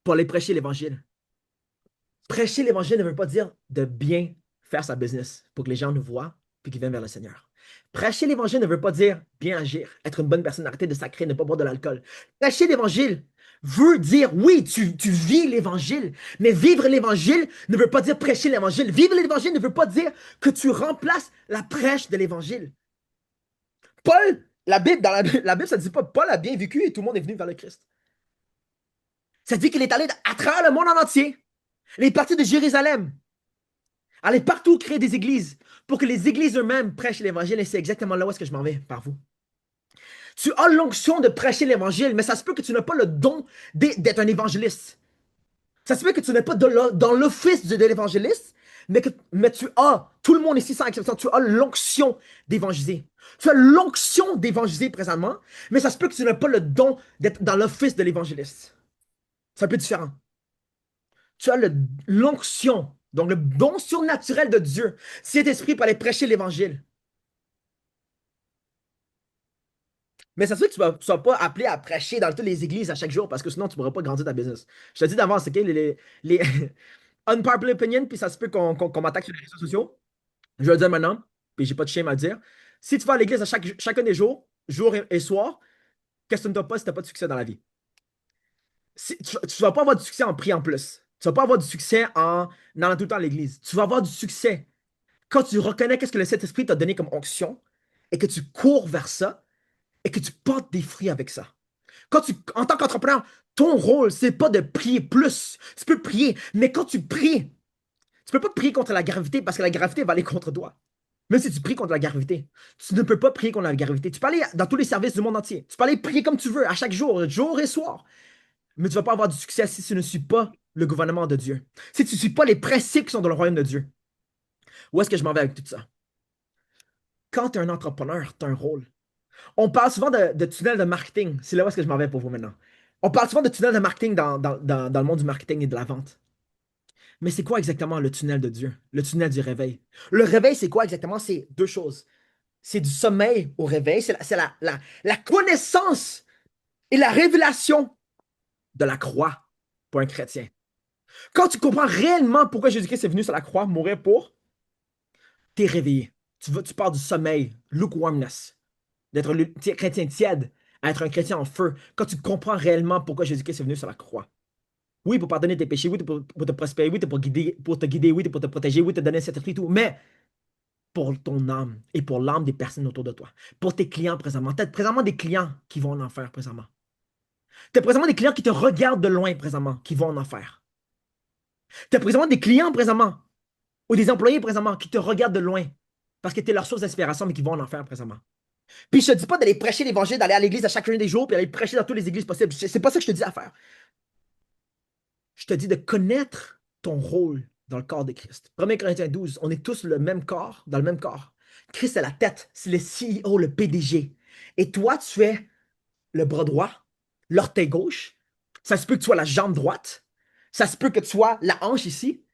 pour aller prêcher l'évangile. Prêcher l'évangile ne veut pas dire de bien faire sa business pour que les gens nous voient puis qu'ils viennent vers le Seigneur. Prêcher l'évangile ne veut pas dire bien agir, être une bonne personne, arrêter de sacrer, ne pas boire de l'alcool. Prêcher l'évangile veut dire, oui, tu vis l'évangile, mais vivre l'évangile ne veut pas dire prêcher l'évangile. Vivre l'évangile ne veut pas dire que tu remplaces la prêche de l'évangile. Paul, la Bible, la Bible, ça ne dit pas Paul a bien vécu et tout le monde est venu vers le Christ. Ça dit qu'il est allé à travers le monde en entier. Il est parti de Jérusalem. Allez partout créer des églises pour que les églises eux-mêmes prêchent l'évangile et c'est exactement là où est-ce que je m'en vais par vous. Tu as l'onction de prêcher l'évangile, mais ça se peut que tu n'as pas le don d'être un évangéliste. Ça se peut que tu n'es pas dans l'office de l'évangéliste, mais tu as, tout le monde ici sans exception, tu as l'onction d'évangéliser. Tu as l'onction d'évangéliser présentement, mais ça se peut que tu n'aies pas le don d'être dans l'office de l'évangéliste. C'est un peu différent. Tu as l'onction, donc le don surnaturel de Dieu, cet esprit pour aller prêcher l'évangile. Mais ça se fait que tu ne sois pas appelé à prêcher dans toutes les églises à chaque jour parce que sinon tu ne pourras pas grandir ta business. Je te dis d'avance, OK? Les unpopular opinions, puis ça se peut qu'on m'attaque sur les réseaux sociaux. Je vais le dire maintenant, puis j'ai pas de shame à le dire. Si tu vas à l'église à chacun des jours, jour et soir, questionne-toi pas si tu n'as pas de succès dans la vie. Tu ne vas pas avoir du succès en priant plus. Tu ne vas pas avoir du succès en allant tout le temps à l'église. Tu vas avoir du succès quand tu reconnais qu'est-ce que le Saint-Esprit t'a donné comme onction et que tu cours vers ça et que tu portes des fruits avec ça. En tant qu'entrepreneur, ton rôle, c'est pas de prier plus. Tu peux prier, mais quand tu pries, tu peux pas prier contre la gravité parce que la gravité va aller contre toi. Même si tu pries contre la gravité, tu ne peux pas prier contre la gravité. Tu peux aller dans tous les services du monde entier. Tu peux aller prier comme tu veux, à chaque jour, jour et soir. Mais tu ne vas pas avoir du succès si tu ne suis pas le gouvernement de Dieu. Si tu ne suis pas les principes qui sont dans le royaume de Dieu. Où est-ce que je m'en vais avec tout ça? Quand tu es un entrepreneur, tu as un rôle. On parle souvent de tunnel de marketing. C'est là où est-ce que je m'en vais pour vous maintenant. On parle souvent de tunnel de marketing dans le monde du marketing et de la vente. Mais c'est quoi exactement le tunnel de Dieu? Le tunnel du réveil. Le réveil, c'est quoi exactement? C'est deux choses. C'est du sommeil au réveil. C'est la connaissance et la révélation de la croix pour un chrétien. Quand tu comprends réellement pourquoi Jésus-Christ est venu sur la croix, mourir pour, t'es réveillé. Tu pars du sommeil, lukewarmness, d'être un chrétien tiède à être un chrétien en feu. Quand tu comprends réellement pourquoi Jésus-Christ est venu sur la croix. Oui, pour pardonner tes péchés, oui, pour te prospérer, oui, pour te guider, oui, pour te protéger, oui, te donner cet esprit, tout. Mais pour ton âme et pour l'âme des personnes autour de toi. Pour tes clients présentement. Tu as présentement des clients qui vont en enfer présentement. Tu as présentement des clients qui te regardent de loin présentement, qui vont en enfer. Tu as présentement des clients présentement ou des employés présentement qui te regardent de loin parce que tu es leur source d'inspiration, mais qui vont en enfer présentement. Puis je te dis pas d'aller prêcher l'évangile, d'aller à l'église à chacun des jours, puis d'aller prêcher dans toutes les églises possibles. C'est pas ça que je te dis à faire. Je te dis de connaître ton rôle dans le corps de Christ. 1 Corinthiens 12, on est tous le même corps, dans le même corps. Christ, c'est la tête, c'est le CEO, le PDG. Et toi, tu es le bras droit, l'orteil gauche. Ça se peut que tu sois la jambe droite. Ça se peut que tu sois la hanche ici.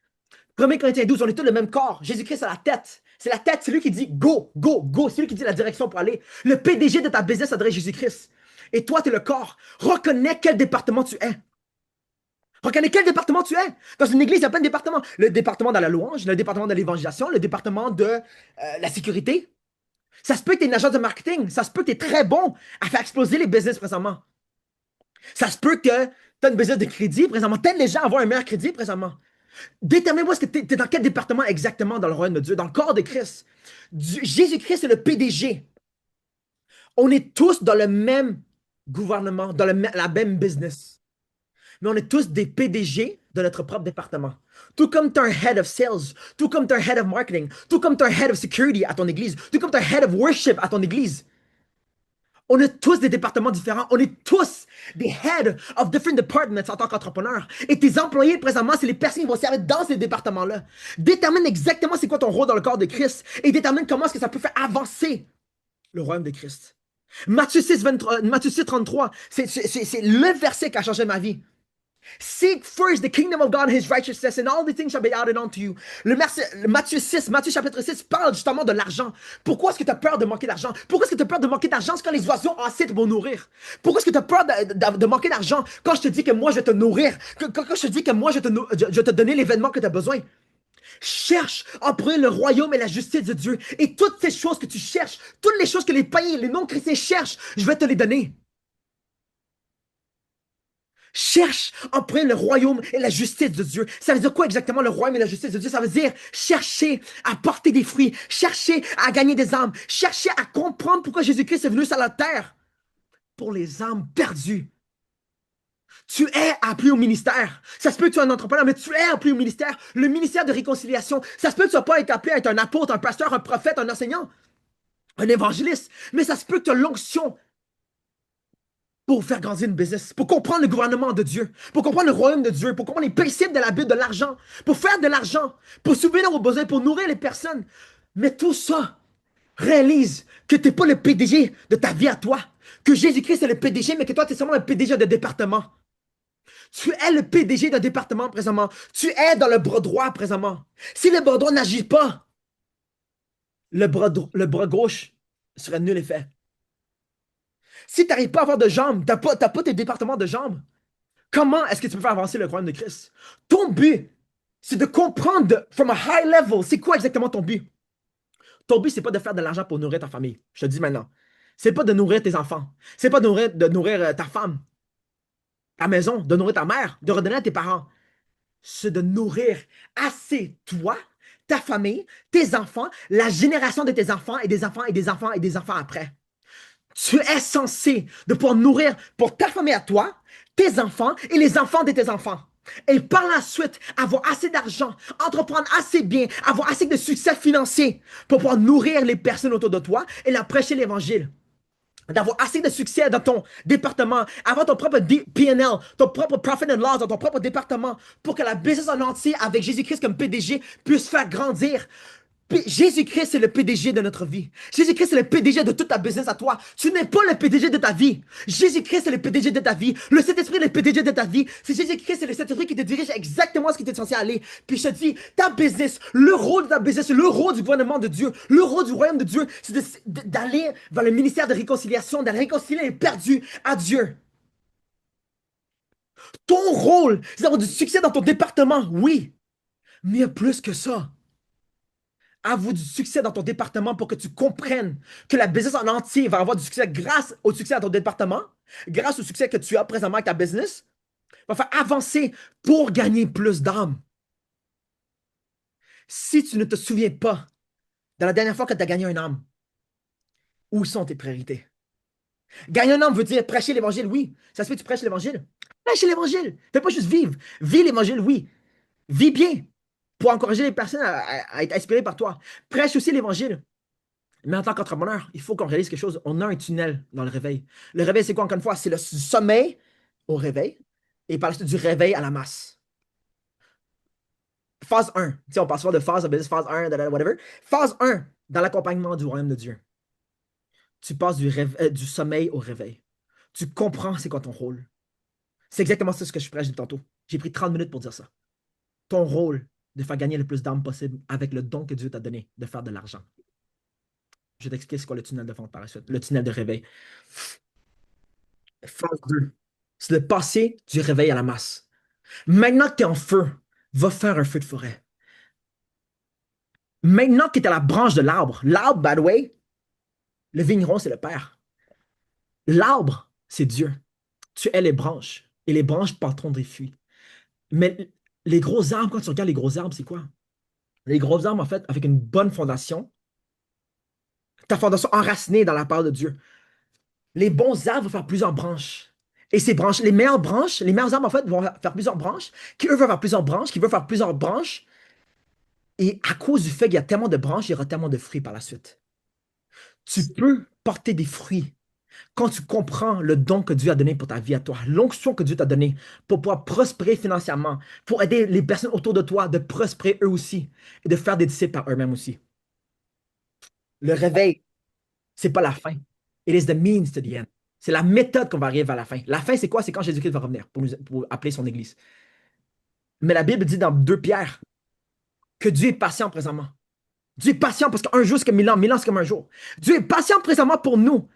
1 Corinthiens 12, on est tous le même corps. Jésus-Christ, c'est la tête. C'est la tête, c'est lui qui dit go, go, go. C'est lui qui dit la direction pour aller. Le PDG de ta business s'adresse Jésus-Christ. Et toi, tu es le corps. Reconnais quel département tu es. Reconnais quel département tu es. Dans une église, il y a plein de départements. Le département de la louange, le département de l'évangélisation, le département de la sécurité. Ça se peut que tu es une agence de marketing. Ça se peut que tu es très bon à faire exploser les business présentement. Ça se peut que tu as une business de crédit présentement. T'aides les gens à avoir un meilleur crédit présentement. Détermine-moi, est-ce que tu es dans quel département exactement dans le royaume de Dieu, dans le corps de Christ. Jésus-Christ est le PDG. On est tous dans le même gouvernement, dans la même business. Mais on est tous des PDG de notre propre département. Tout comme tu es un head of sales, tout comme tu es un head of marketing, tout comme tu es un head of security à ton église, tout comme tu es un head of worship à ton église. On a tous des départements différents. On est tous des head of different departments en tant qu'entrepreneur. Et tes employés, présentement, c'est les personnes qui vont servir dans ces départements-là. Détermine exactement c'est quoi ton rôle dans le corps de Christ et détermine comment est-ce que ça peut faire avancer le royaume de Christ. Matthieu 6, 23, Matthieu 6, 33, c'est le verset qui a changé ma vie. Seek first the kingdom of God and his righteousness, and all the things shall be added unto you. Le Matthieu 6, Matthieu chapitre 6 parle justement de l'argent. Pourquoi est-ce que tu as peur de manquer d'argent? Pourquoi est-ce que tu as peur de manquer d'argent quand les oiseaux ont assez pour nourrir? Pourquoi est-ce que tu as peur de manquer d'argent quand je te dis que moi je vais te nourrir? Quand je te dis que moi je vais te donner l'événement que tu as besoin? Cherche en premier le royaume et la justice de Dieu. Et toutes ces choses que tu cherches, toutes les choses que les païens, les non-chrétiens cherchent, je vais te les donner. Cherche en premier le royaume et la justice de Dieu. Ça veut dire quoi exactement le royaume et la justice de Dieu? Ça veut dire chercher à porter des fruits, chercher à gagner des âmes, chercher à comprendre pourquoi Jésus-Christ est venu sur la terre pour les âmes perdues. Tu es appelé au ministère. Ça se peut que tu sois un entrepreneur, mais tu es appelé au ministère. Le ministère de réconciliation. Ça se peut que tu ne sois pas été appelé à être un apôtre, un pasteur, un prophète, un enseignant, un évangéliste. Mais ça se peut que tu as l'onction pour faire grandir une business, pour comprendre le gouvernement de Dieu, pour comprendre le royaume de Dieu, pour comprendre les principes de la Bible, de l'argent, pour faire de l'argent, pour subvenir aux besoins, pour nourrir les personnes. Mais tout ça, réalise que tu n'es pas le PDG de ta vie à toi, que Jésus-Christ est le PDG, mais que toi, tu es seulement le PDG de département. Tu es le PDG d'un département présentement. Tu es dans le bras droit présentement. Si le bras droit n'agit pas, le bras gauche serait nul effet. Si tu n'arrives pas à avoir de jambes, tu n'as pas tes départements de jambes, comment est-ce que tu peux faire avancer le royaume de Christ? Ton but, c'est de comprendre from a high level, c'est quoi exactement ton but? Ton but, c'est pas de faire de l'argent pour nourrir ta famille. Je te dis maintenant. C'est pas de nourrir tes enfants. C'est pas de nourrir ta femme, ta maison, de nourrir ta mère, de redonner à tes parents. C'est de nourrir assez toi, ta famille, tes enfants, la génération de tes enfants et des enfants et des enfants et des enfants après. Tu es censé de pouvoir nourrir pour ta famille à toi, tes enfants et les enfants de tes enfants. Et par la suite, avoir assez d'argent, entreprendre assez bien, avoir assez de succès financier pour pouvoir nourrir les personnes autour de toi et leur prêcher l'évangile. D'avoir assez de succès dans ton département, avoir ton propre P&L, ton propre profit and loss dans ton propre département pour que la business en entier avec Jésus-Christ comme PDG puisse faire grandir. Jésus-Christ, c'est le PDG de notre vie. Jésus-Christ, c'est le PDG de toute ta business à toi. Tu n'es pas le PDG de ta vie. Jésus-Christ, c'est le PDG de ta vie. Le Saint-Esprit est le PDG de ta vie. C'est Jésus-Christ, c'est le Saint-Esprit qui te dirige exactement ce qui t'es censé aller. Puis je te dis, ta business, le rôle de ta business, le rôle du gouvernement de Dieu, le rôle du royaume de Dieu, c'est d'aller vers le ministère de réconciliation, d'aller réconcilier les perdus à Dieu. Ton rôle, c'est d'avoir du succès dans ton département, oui. Mais il y a plus que ça. Avoue du succès dans ton département pour que tu comprennes que la business en entier va avoir du succès grâce au succès dans ton département, grâce au succès que tu as présentement avec ta business, va faire avancer pour gagner plus d'âmes. Si tu ne te souviens pas de la dernière fois que tu as gagné un âme, où sont tes priorités? Gagner un âme veut dire prêcher l'évangile, oui. Ça se fait que tu prêches l'évangile? Prêche l'évangile. Fais pas juste vivre. Vis l'évangile, oui. Vis bien pour encourager les personnes à être inspirées par toi. Prêche aussi l'évangile. Mais en tant qu'entrepreneur, il faut qu'on réalise quelque chose. On a un tunnel dans le réveil. Le réveil, c'est quoi encore une fois? C'est le sommeil au réveil et par la suite du réveil à la masse. Phase 1. Tu sais, on passe souvent de phase, phase 1, whatever. Phase 1, dans l'accompagnement du royaume de Dieu. Tu passes du sommeil au réveil. Tu comprends c'est quoi ton rôle. C'est exactement ça ce que je prêche depuis tantôt. J'ai pris 30 minutes pour dire ça. Ton rôle de faire gagner le plus d'âmes possible avec le don que Dieu t'a donné de faire de l'argent. Je vais t'expliquer c'est quoi le tunnel de vente par la suite. Le tunnel de réveil. Phase 2, c'est de passer du réveil à la masse. Maintenant que tu es en feu, va faire un feu de forêt. Maintenant que tu es à la branche de l'arbre, by the way, le vigneron, c'est le père. L'arbre, c'est Dieu. Tu es les branches. Et les branches porteront des fruits. Mais les gros arbres, quand tu regardes les gros arbres, c'est quoi? Les gros arbres, en fait, avec une bonne fondation, ta fondation enracinée dans la parole de Dieu. Les bons arbres vont faire plusieurs branches. Et ces branches, les meilleures branches, les meilleurs arbres, en fait, vont faire plusieurs branches, qui eux veulent faire plusieurs branches, qui veulent faire plusieurs branches. Et à cause du fait qu'il y a tellement de branches, il y aura tellement de fruits par la suite. Tu peux porter des fruits Quand tu comprends le don que Dieu a donné pour ta vie à toi, l'onction que Dieu t'a donnée pour pouvoir prospérer financièrement, pour aider les personnes autour de toi de prospérer eux aussi et de faire des disciples par eux-mêmes aussi. Le réveil, c'est pas la fin. It is the means to the end. C'est la méthode qu'on va arriver à la fin. La fin, c'est quoi? C'est quand Jésus-Christ va revenir pour appeler son Église. Mais la Bible dit dans 2 Pierre que Dieu est patient présentement. Dieu est patient parce qu'un jour, c'est comme 1000 ans, c'est comme un jour. Dieu est patient présentement pour nous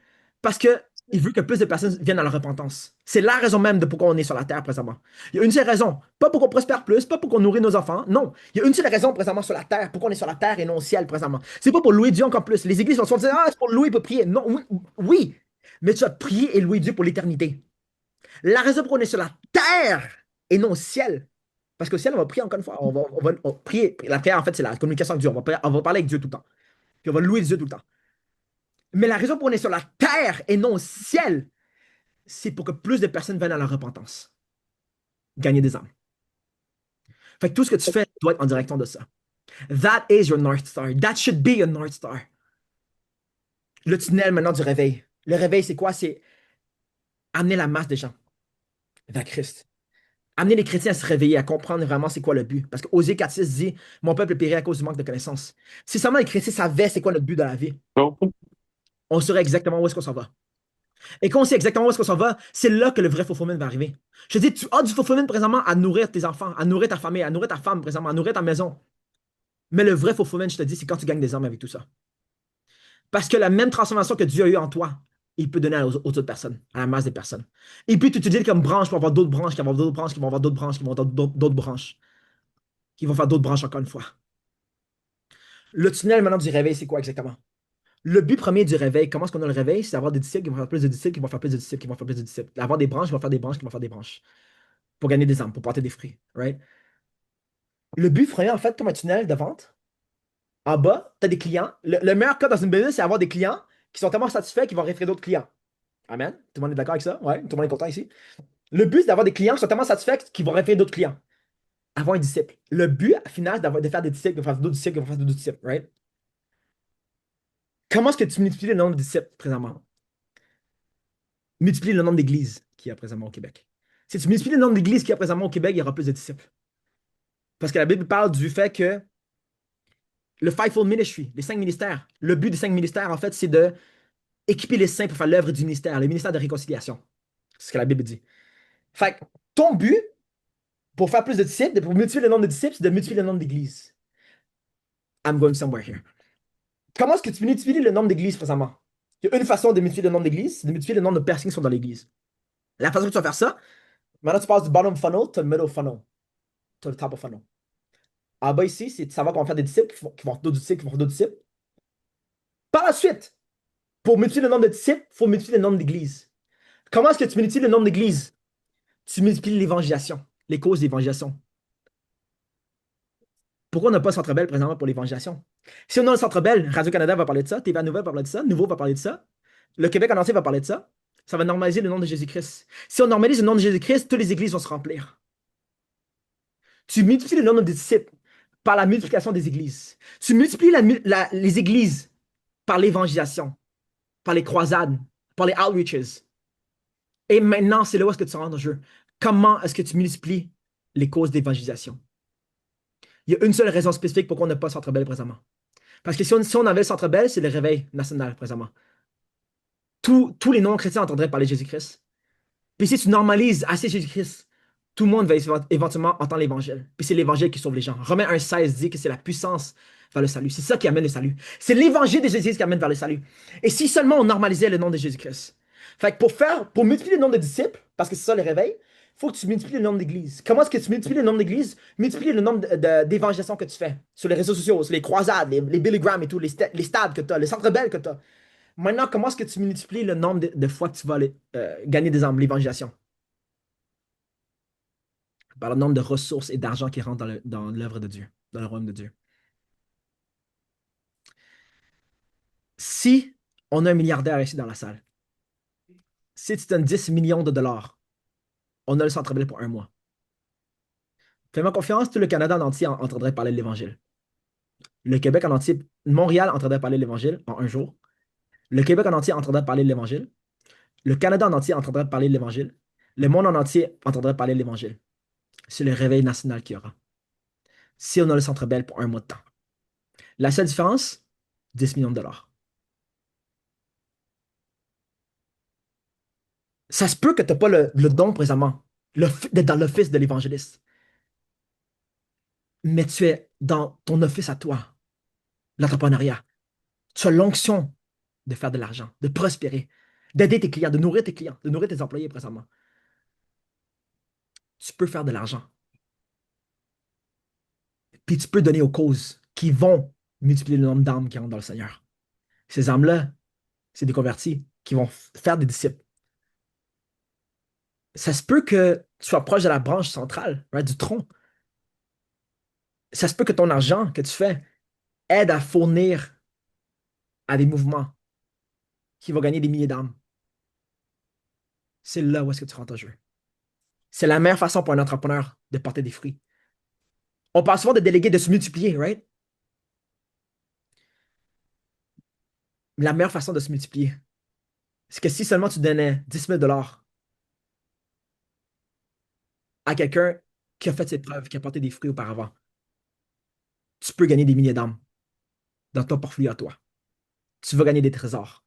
parce que il veut que plus de personnes viennent à la repentance. C'est la raison même de pourquoi on est sur la terre présentement. Il y a une seule raison. Pas pour qu'on prospère plus, pas pour qu'on nourrit nos enfants. Non. Il y a une seule raison présentement sur la terre, pourquoi on est sur la terre et non au ciel présentement. C'est pas pour louer Dieu encore plus. Les églises vont se dire, ah, c'est pour louer, pour prier. Non, oui, oui. Mais tu vas prier et louer Dieu pour l'éternité. La raison pour laquelle on est sur la terre et non au ciel. Parce qu'au ciel, on va prier encore une fois. On va prier. La prière, en fait, c'est la communication avec Dieu. On va parler avec Dieu tout le temps. Puis on va louer Dieu tout le temps. Mais la raison pour laquelle on est sur la terre et non au ciel, c'est pour que plus de personnes viennent à la repentance. Gagner des âmes. Fait que tout ce que tu fais doit être en direction de ça. That is your North Star. That should be your North Star. Le tunnel maintenant du réveil. Le réveil, c'est quoi? C'est amener la masse de gens vers Christ. Amener les chrétiens à se réveiller, à comprendre vraiment c'est quoi le but. Parce que Osée 4,6 dit, mon peuple périt à cause du manque de connaissances. Si seulement les chrétiens savaient c'est quoi notre but dans la vie, Bon. on saurait exactement où est-ce qu'on s'en va. Et quand on sait exactement où est-ce qu'on s'en va, c'est là que le vrai fulfillment va arriver. Je te dis, tu as du fulfillment présentement à nourrir tes enfants, à nourrir ta famille, à nourrir ta femme présentement, à nourrir ta maison. Mais le vrai fulfillment, je te dis, c'est quand tu gagnes des âmes avec tout ça. Parce que la même transformation que Dieu a eue en toi, il peut donner aux autres personnes, à la masse des personnes. Et puis, tu te dis comme branche pour avoir d'autres branches, qui vont avoir d'autres branches, qui vont avoir d'autres branches, qui vont avoir d'autres branches, qui vont faire d'autres branches encore une fois. Le tunnel maintenant du réveil, c'est quoi exactement? Le but premier du réveil, comment est-ce qu'on a le réveil? C'est d'avoir des disciples qui vont faire plus de disciples, qui vont faire plus de disciples, qui vont faire plus de disciples. Avoir des branches qui vont faire des branches, qui vont faire des branches. Pour gagner des âmes, pour porter des fruits. Right? Le but premier, en fait, comme un tunnel de vente, en bas, tu as des clients. Le meilleur cas dans une business, c'est avoir des clients qui sont tellement satisfaits qu'ils vont référer d'autres clients. Amen. Tout le monde est d'accord avec ça? Ouais, tout le monde est content ici. Le but, c'est d'avoir des clients qui sont tellement satisfaits qu'ils vont référer d'autres clients. Avoir un disciple. Le but final, c'est de faire des disciples, de faire d'autres disciples, de faire d'autres disciples. Right? Comment est-ce que tu multiplies le nombre de disciples présentement? Multiplie le nombre d'églises qu'il y a présentement au Québec. Si tu multiplies le nombre d'églises qu'il y a présentement au Québec, il y aura plus de disciples. Parce que la Bible parle du fait que le fivefold ministry, les 5 ministères, le but des 5 ministères, en fait, c'est de équiper les saints pour faire l'œuvre du ministère, le ministère de réconciliation. C'est ce que la Bible dit. Fait que ton but pour faire plus de disciples, pour multiplier le nombre de disciples, c'est de multiplier le nombre d'églises. I'm going somewhere here. Comment est-ce que tu multiplies le nombre d'églises présentement? Il y a une façon de multiplier le nombre d'églises, c'est de multiplier le nombre de personnes qui sont dans l'église. La façon que tu vas faire ça, maintenant tu passes du bottom funnel, tu as le middle funnel, tu as le top of funnel. En bas ici, c'est de savoir qu'on va faire des disciples qui vont faire d'autres disciples, qui vont faire d'autres disciples. Par la suite, pour multiplier le nombre de disciples, il faut multiplier le nombre d'églises. Comment est-ce que tu multiplies le nombre d'églises? Tu multiplies l'évangélisation, les causes d'évangélisation. Pourquoi on n'a pas Centre Bell présentement pour l'évangélisation? Si on a le Centre Bell, Radio-Canada va parler de ça, TVA Nouvelle va parler de ça, Nouveau va parler de ça, le Québec en entier va parler de ça. Ça va normaliser le nom de Jésus-Christ. Si on normalise le nom de Jésus-Christ, toutes les églises vont se remplir. Tu multiplies le nombre de disciples par la multiplication des églises. Tu multiplies les églises par l'évangélisation, par les croisades, par les outreaches. Et maintenant, c'est là où est-ce que tu rentres en jeu. Comment est-ce que tu multiplies les causes d'évangélisation? Il y a une seule raison spécifique pourquoi on n'a pas Centre Bell présentement. Parce que si on avait le Centre Bell, c'est le réveil national présentement. Tous les non-chrétiens entendraient parler de Jésus-Christ. Puis si tu normalises assez Jésus-Christ, tout le monde va éventuellement entendre l'évangile. Puis c'est l'évangile qui sauve les gens. Romains 1,16 dit que c'est la puissance vers le salut. C'est ça qui amène le salut. C'est l'évangile de Jésus qui amène vers le salut. Et si seulement on normalisait le nom de Jésus-Christ. Fait que pour multiplier le nombre de disciples, parce que c'est ça le réveil, il faut que tu multiplies le nombre d'églises. Comment est-ce que tu multiplies le nombre d'églises? Multiplie le nombre d'évangélisations que tu fais sur les réseaux sociaux, sur les croisades, les Billy Graham et tout, les stades que tu as, les centres belles que tu as. Maintenant, comment est-ce que tu multiplies le nombre de fois que tu vas gagner des âmes, l'évangélisation? Par le nombre de ressources et d'argent qui rentrent dans l'œuvre de Dieu, dans le royaume de Dieu. Si on a un milliardaire ici dans la salle, si tu donnes 10 millions de dollars, on a le Centre Bell pour un mois. Fais-moi confiance, tout le Canada en entier entendrait parler de l'Évangile. Le Québec en entier, Montréal entendrait parler de l'Évangile en un jour. Le Québec en entier entendrait parler de l'Évangile. Le Canada en entier entendrait parler de l'Évangile. Le monde en entier entendrait parler de l'Évangile. C'est le réveil national qu'il y aura. Si on a le Centre Bell pour un mois de temps. La seule différence, 10 millions de dollars. Ça se peut que tu n'as pas le don présentement d'être dans l'office de l'évangéliste, mais tu es dans ton office à toi, l'entrepreneuriat. Tu as l'onction de faire de l'argent, de prospérer, d'aider tes clients, de nourrir tes employés présentement. Tu peux faire de l'argent. Puis tu peux donner aux causes qui vont multiplier le nombre d'âmes qui rentrent dans le Seigneur. Ces âmes-là, c'est des convertis qui vont faire des disciples. Ça se peut que tu sois proche de la branche centrale, right, du tronc. Ça se peut que ton argent que tu fais aide à fournir à des mouvements qui vont gagner des milliers d'âmes. C'est là où est-ce que tu rentres en jeu. C'est la meilleure façon pour un entrepreneur de porter des fruits. On parle souvent de déléguer, de se multiplier, right? La meilleure façon de se multiplier, c'est que si seulement tu donnais 10 000 $ à quelqu'un qui a fait ses preuves, qui a porté des fruits auparavant, tu peux gagner des milliers d'âmes dans ton portfolio à toi. Tu vas gagner des trésors.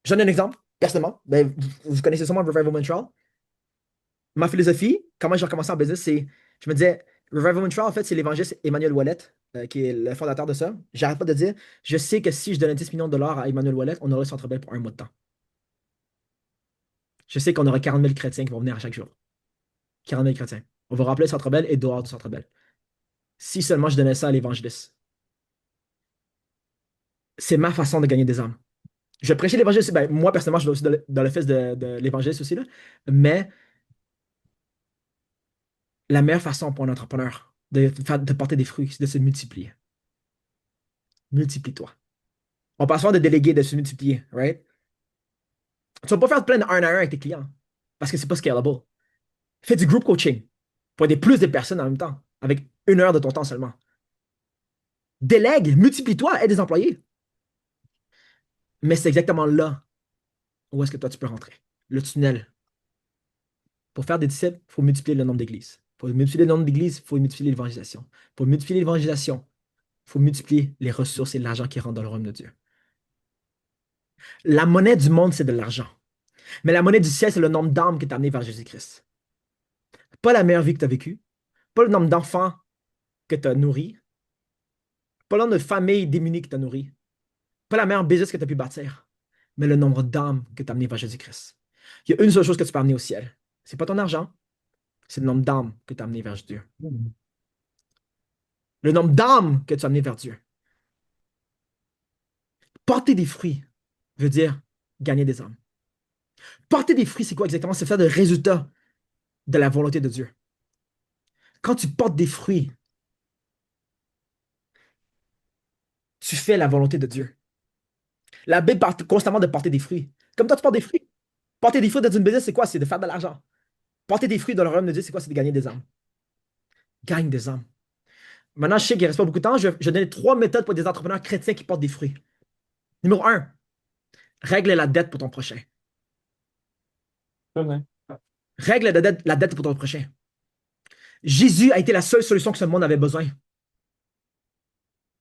Je donne un exemple, personnellement. Ben, vous connaissez sûrement Revival Montreal. Ma philosophie, comment j'ai recommencé en business, c'est, je me disais, Revival Montreal, en fait, c'est l'évangéliste Emmanuel Wallet, qui est le fondateur de ça. J'arrête pas de dire, je sais que si je donnais 10 millions de dollars à Emmanuel Wallet, on aurait le Centre Bell pour un mois de temps. Je sais qu'on aura 40 000 chrétiens qui vont venir à chaque jour. 40 000 chrétiens. On va rappeler le Centre Bell et dehors du Centre Bell. Si seulement je donnais ça à l'évangéliste. C'est ma façon de gagner des âmes. Je vais prêcher l'évangile aussi. Ben, moi, personnellement, je vais aussi dans le fils de l'évangéliste aussi, là. Mais la meilleure façon pour un entrepreneur de porter des fruits, c'est de se multiplier. Multiplie-toi. On parle souvent de déléguer, de se multiplier, right? Tu vas pas faire plein de 1 à 1 avec tes clients parce que c'est pas scalable. Fais du group coaching pour aider plus de personnes en même temps, avec 1 heure de ton temps seulement. Délègue, multiplie-toi, aide des employés. Mais c'est exactement là où est-ce que toi tu peux rentrer. Le tunnel. Pour faire des disciples, il faut multiplier le nombre d'églises. Pour multiplier le nombre d'églises, il faut multiplier l'évangélisation. Pour multiplier l'évangélisation, il faut multiplier les ressources et l'argent qui rentrent dans le royaume de Dieu. La monnaie du monde, c'est de l'argent. Mais la monnaie du ciel, c'est le nombre d'âmes qui t'a amené vers Jésus-Christ. Pas la meilleure vie que tu as vécue, pas le nombre d'enfants que tu as nourris, pas le nombre de familles démunies que tu as nourries, pas la meilleure business que tu as pu bâtir, mais le nombre d'âmes que tu as amené vers Jésus-Christ. Il y a une seule chose que tu peux amener au ciel. C'est pas ton argent, c'est le nombre d'âmes que tu as amené vers Dieu. Le nombre d'âmes que tu as amené vers Dieu. Porter des fruits veut dire gagner des âmes. Porter des fruits, c'est quoi exactement? C'est faire des résultats de la volonté de Dieu. Quand tu portes des fruits, tu fais la volonté de Dieu. La Bible parle constamment de porter des fruits. Comme toi, tu portes des fruits. Porter des fruits dans une business, c'est quoi? C'est de faire de l'argent. Porter des fruits dans le royaume de Dieu, c'est quoi? C'est de gagner des âmes. Gagne des âmes. Maintenant, je sais qu'il ne reste pas beaucoup de temps. Je vais donner 3 méthodes pour des entrepreneurs chrétiens qui portent des fruits. Numéro 1, règle la dette pour ton prochain. Ouais. Règle la dette pour ton prochain. Jésus a été la seule solution que ce monde avait besoin.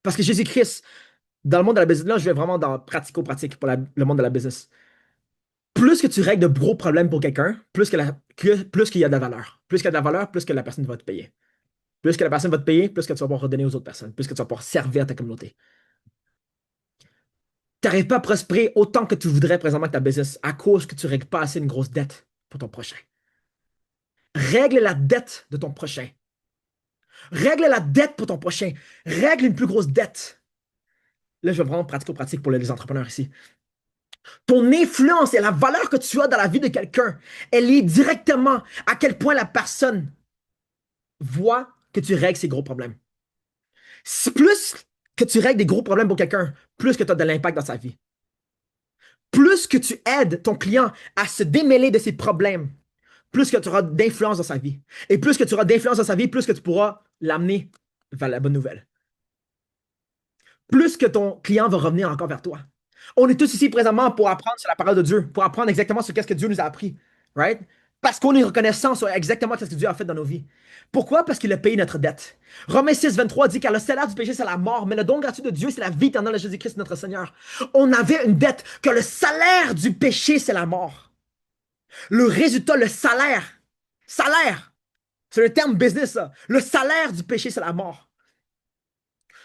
Parce que Jésus-Christ, dans le monde de la business, là, je vais vraiment dans pratico-pratique pour le monde de la business. Plus que tu règles de gros problèmes pour quelqu'un, plus qu'il y a de la valeur. Plus qu'il y a de la valeur, plus que la personne va te payer. Plus que la personne va te payer, plus que tu vas pouvoir redonner aux autres personnes, plus que tu vas pouvoir servir à ta communauté. Tu n'arrives pas à prospérer autant que tu voudrais présentement avec ta business à cause que tu ne règles pas assez une grosse dette pour ton prochain. Règle la dette de ton prochain. Règle la dette pour ton prochain. Règle une plus grosse dette. Là, je vais vraiment pratico-pratique pour les entrepreneurs ici. Ton influence et la valeur que tu as dans la vie de quelqu'un, elle est directement à quel point la personne voit que tu règles ses gros problèmes. Plus que tu règles des gros problèmes pour quelqu'un, plus que tu as de l'impact dans sa vie. Plus que tu aides ton client à se démêler de ses problèmes, plus que tu auras d'influence dans sa vie. Et plus que tu auras d'influence dans sa vie, plus que tu pourras l'amener vers la bonne nouvelle. Plus que ton client va revenir encore vers toi. On est tous ici présentement pour apprendre sur la parole de Dieu, pour apprendre exactement sur qu'est-ce que Dieu nous a appris, right? Parce qu'on est reconnaissant sur exactement ce que Dieu a fait dans nos vies. Pourquoi? Parce qu'il a payé notre dette. Romains 6, 23 dit, car le salaire du péché, c'est la mort, mais le don gratuit de Dieu, c'est la vie éternelle de Jésus-Christ, notre Seigneur. On avait une dette, que le salaire du péché, c'est la mort. Le résultat, le salaire, c'est le terme business, ça. Le salaire du péché, c'est la mort.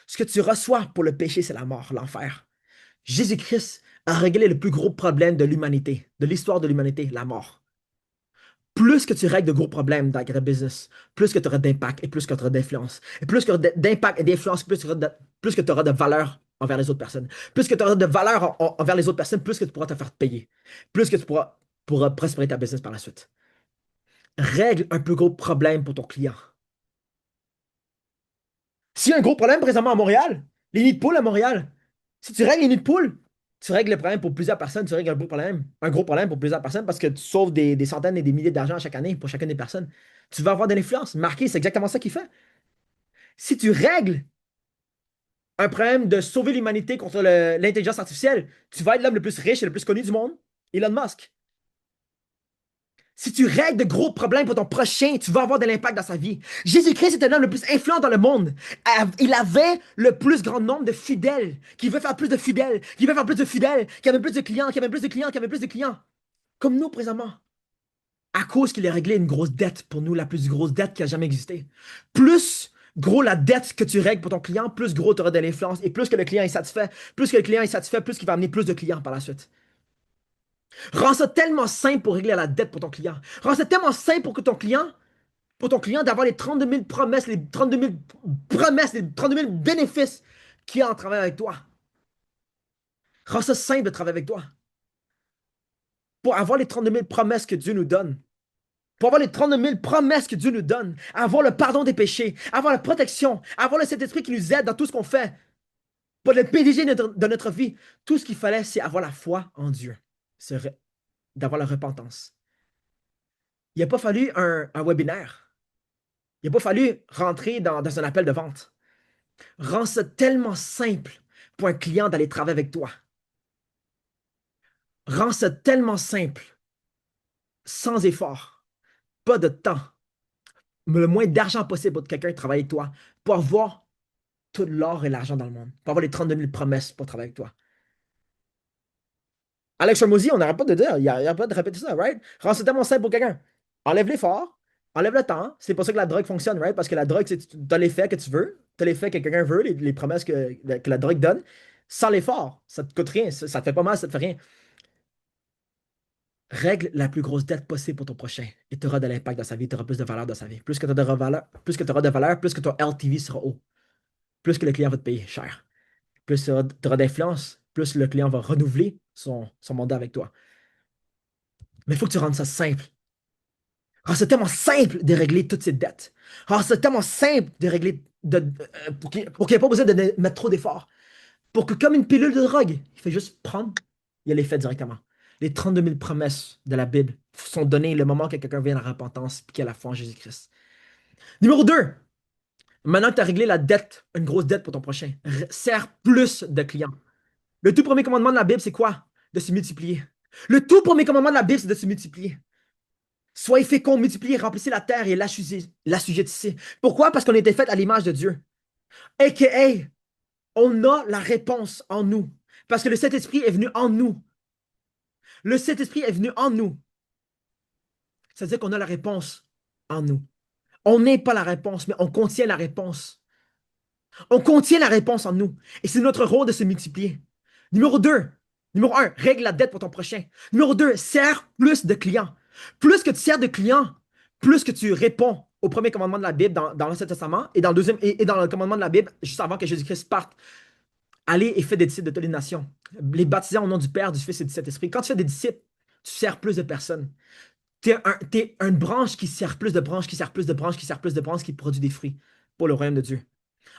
Ce que tu reçois pour le péché, c'est la mort, l'enfer. Jésus-Christ a réglé le plus gros problème de l'humanité, de l'histoire de l'humanité, la mort. Plus que tu règles de gros problèmes dans ta business, plus que tu auras d'impact et plus que tu auras d'influence. Et plus que d'impact et d'influence, plus que tu auras de valeur envers les autres personnes. Plus que tu auras de valeur envers les autres personnes, plus que tu pourras te faire payer. Plus que tu pourras prospérer ta business par la suite. Règle un plus gros problème pour ton client. S'il y a un gros problème présentement à Montréal, les nids de poules à Montréal, si tu règles les nids de poules, tu règles le problème pour plusieurs personnes, tu règles un gros problème pour plusieurs personnes parce que tu sauves des centaines et des milliers d'argent chaque année pour chacune des personnes. Tu vas avoir de l'influence. Marqué, c'est exactement ça qu'il fait. Si tu règles un problème de sauver l'humanité contre l'intelligence artificielle, tu vas être l'homme le plus riche et le plus connu du monde, Elon Musk. Si tu règles de gros problèmes pour ton prochain, tu vas avoir de l'impact dans sa vie. Jésus-Christ est l'homme le plus influent dans le monde. Il avait le plus grand nombre de fidèles, qui veut faire plus de fidèles, qui veut faire plus de fidèles, qui avait plus de clients, qui avait plus de clients, qui avait plus de clients. Comme nous présentement. À cause qu'il a réglé une grosse dette pour nous, la plus grosse dette qui a jamais existé. Plus gros la dette que tu règles pour ton client, plus gros tu auras de l'influence. Et plus que le client est satisfait, plus que le client est satisfait, plus qu'il va amener plus de clients par la suite. Rends ça tellement simple pour régler la dette pour ton client. Rends ça tellement simple pour ton client d'avoir les 32 000 promesses, les 32 000 promesses, les 32 000 bénéfices qu'il y a en travaillant avec toi. Rends ça simple de travailler avec toi. Pour avoir les 32 000 promesses que Dieu nous donne. Pour avoir les 32 000 promesses que Dieu nous donne. Avoir le pardon des péchés. Avoir la protection. Avoir le Saint-Esprit qui nous aide dans tout ce qu'on fait. Pour le PDG de notre vie. Tout ce qu'il fallait, c'est avoir la foi en Dieu. D'avoir la repentance. Il n'a pas fallu un webinaire. Il n'a pas fallu rentrer dans un appel de vente. Rends ça tellement simple pour un client d'aller travailler avec toi. Rends ça tellement simple, sans effort, pas de temps, mais le moins d'argent possible pour que quelqu'un travaille avec toi, pour avoir tout l'or et l'argent dans le monde, pour avoir les 32 000 promesses pour travailler avec toi. Alex Hormozy, on n'arrête pas de dire, il n'y a pas de répéter ça, right? Rends ça tellement simple pour quelqu'un. Enlève l'effort, enlève le temps. C'est pour ça que la drogue fonctionne, right? Parce que la drogue, c'est tu as l'effet que tu veux, tu as l'effet que quelqu'un veut, les promesses que la drogue donne, sans l'effort. Ça te coûte rien, ça te fait pas mal, ça te fait rien. Règle la plus grosse dette possible pour ton prochain et tu auras de l'impact dans sa vie, tu auras plus de valeur dans sa vie. Plus que tu auras de valeur, plus que ton LTV sera haut, plus que le client va te payer cher. Plus tu auras d'influence, plus le client va renouveler son mandat avec toi. Mais il faut que tu rendes ça simple. C'est tellement simple de régler toutes ces dettes. C'est tellement simple de régler pour qu'il n'y ait pas besoin de mettre trop d'efforts. Pour que, comme une pilule de drogue, il fait juste prendre, il y a l'effet directement. Les 32 000 promesses de la Bible sont données le moment que quelqu'un vient à la repentance et qu'il a la foi en Jésus-Christ. Numéro 2, maintenant que tu as réglé la dette, une grosse dette pour ton prochain, sers plus de clients. Le tout premier commandement de la Bible, c'est quoi? De se multiplier. Le tout premier commandement de la Bible, c'est de se multiplier. Soyez féconds, multipliez, remplissez la terre et l'assujettissez. Pourquoi? Parce qu'on était fait à l'image de Dieu. A.K.A. on a la réponse en nous. Parce que le Saint-Esprit est venu en nous. Le Saint-Esprit est venu en nous. C'est-à-dire qu'on a la réponse en nous. On n'est pas la réponse, mais on contient la réponse. On contient la réponse en nous. Et c'est notre rôle de se multiplier. Numéro 2. Numéro 1, règle la dette pour ton prochain. Numéro 2, sers plus de clients. Plus que tu sers de clients, plus que tu réponds au premier commandement de la Bible dans l'Ancien Testament et dans le deuxième et dans le commandement de la Bible, juste avant que Jésus-Christ parte. Allez et faites des disciples de toutes les nations. Les baptisant au nom du Père, du Fils et du Saint-Esprit. Quand tu fais des disciples, tu sers plus de personnes. T'es une branche qui sert plus de branches, qui sert plus de branches, qui sert plus de branches, qui produit des fruits pour le royaume de Dieu.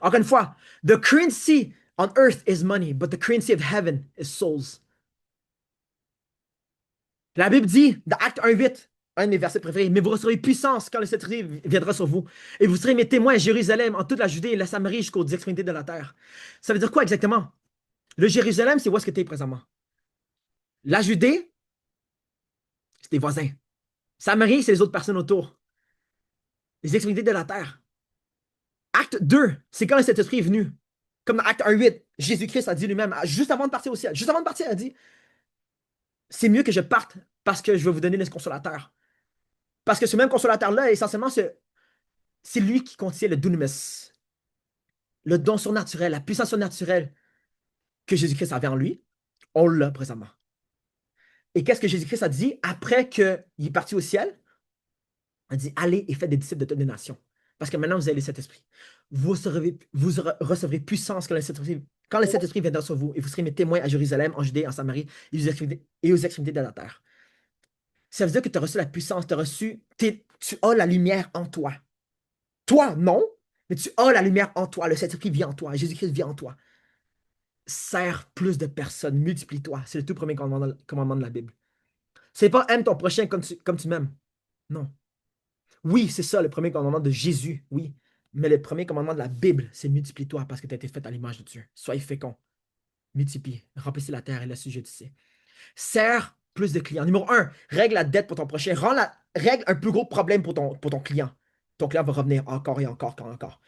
Encore une fois, the currency on earth is money, but the currency of heaven is souls. La Bible dit, dans Acte 1:8, un de mes versets préférés, mais vous recevrez puissance quand le Saint-Esprit viendra sur vous. Et vous serez mes témoins à Jérusalem, en toute la Judée et la Samarie jusqu'aux extrémités de la terre. Ça veut dire quoi exactement? Le Jérusalem, c'est où est-ce que tu es présentement. La Judée, c'est tes voisins. Samarie, c'est les autres personnes autour. Les extrémités de la terre. Acte 2, c'est quand le Saint-Esprit est venu. Comme dans Acte 1:8, Jésus-Christ a dit lui-même, juste avant de partir au ciel, juste avant de partir, il a dit, c'est mieux que je parte parce que je vais vous donner le consolateur. Parce que ce même consolateur-là, essentiellement, c'est lui qui contient le dunamis, le don surnaturel, la puissance surnaturelle que Jésus-Christ avait en lui. On l'a présentement. Et qu'est-ce que Jésus-Christ a dit après qu'il est parti au ciel? Il a dit, allez et faites des disciples de toutes les nations. Parce que maintenant, vous avez cet esprit. Vous recevrez puissance quand le Saint-Esprit viendra sur vous, et vous serez mes témoins à Jérusalem, en Judée, en Samarie et aux extrémités de la terre. Ça veut dire que tu as reçu la puissance, tu as la lumière en toi. Toi, non, mais tu as la lumière en toi. Le Saint-Esprit vit en toi. Jésus-Christ vit en toi. Sers plus de personnes, multiplie-toi. C'est le tout premier commandement de la Bible. C'est pas aime ton prochain comme tu m'aimes. Non. Oui, c'est ça le premier commandement de Jésus, oui. Mais le premier commandement de la Bible, c'est multiplie-toi parce que tu as été fait à l'image de Dieu. Soyez fécond, multiplie, remplissez la terre et la sujettissez. Sers plus de clients. Numéro un, règle la dette pour ton prochain. Règle un plus gros problème pour ton client. Ton client va revenir encore et encore, encore, encore.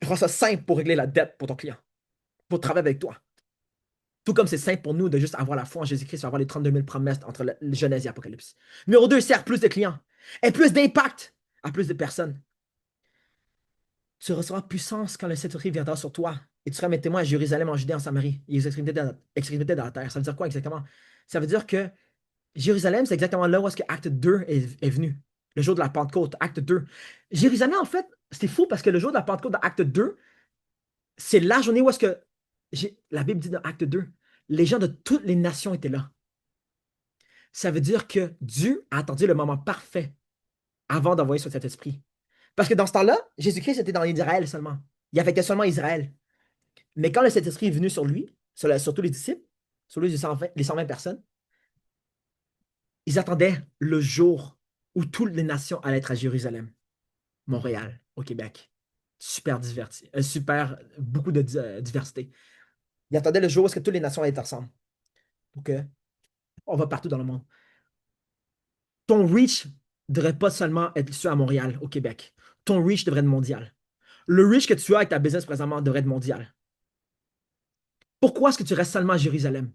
Rends ça simple pour régler la dette pour ton client, pour travailler avec toi. Tout comme c'est simple pour nous de juste avoir la foi en Jésus-Christ, avoir les 32 000 promesses entre le Genèse et l'Apocalypse. Numéro 2, sert plus de clients. Et plus d'impact à plus de personnes. Tu recevras puissance quand le Saint-Esprit viendra sur toi. Et tu seras mes témoins à Jérusalem, en Judée, en Samarie et aux extrémités de la terre. Ça veut dire quoi exactement? Ça veut dire que Jérusalem, c'est exactement là où est-ce que Acte 2 est venu. Le jour de la Pentecôte, Acte 2. Jérusalem, en fait, c'était fou parce que le jour de la Pentecôte dans Acte 2, c'est la journée où est-ce que la Bible dit dans Acte 2, les gens de toutes les nations étaient là. Ça veut dire que Dieu a attendu le moment parfait avant d'envoyer sur cet esprit. Parce que dans ce temps-là, Jésus-Christ était dans Israël seulement. Il affectait seulement Israël. Mais quand le Saint-Esprit est venu sur lui, sur tous les disciples, sur les 120 personnes, ils attendaient le jour où toutes les nations allaient être à Jérusalem, Montréal, au Québec. Super diverti, beaucoup de diversité. Ils attendaient le jour où est-ce que toutes les nations allaient être ensemble. OK? On va partout dans le monde. Ton reach ne devrait pas seulement être ici à Montréal, au Québec. Ton reach devrait être mondial. Le reach que tu as avec ta business présentement devrait être mondial. Pourquoi est-ce que tu restes seulement à Jérusalem?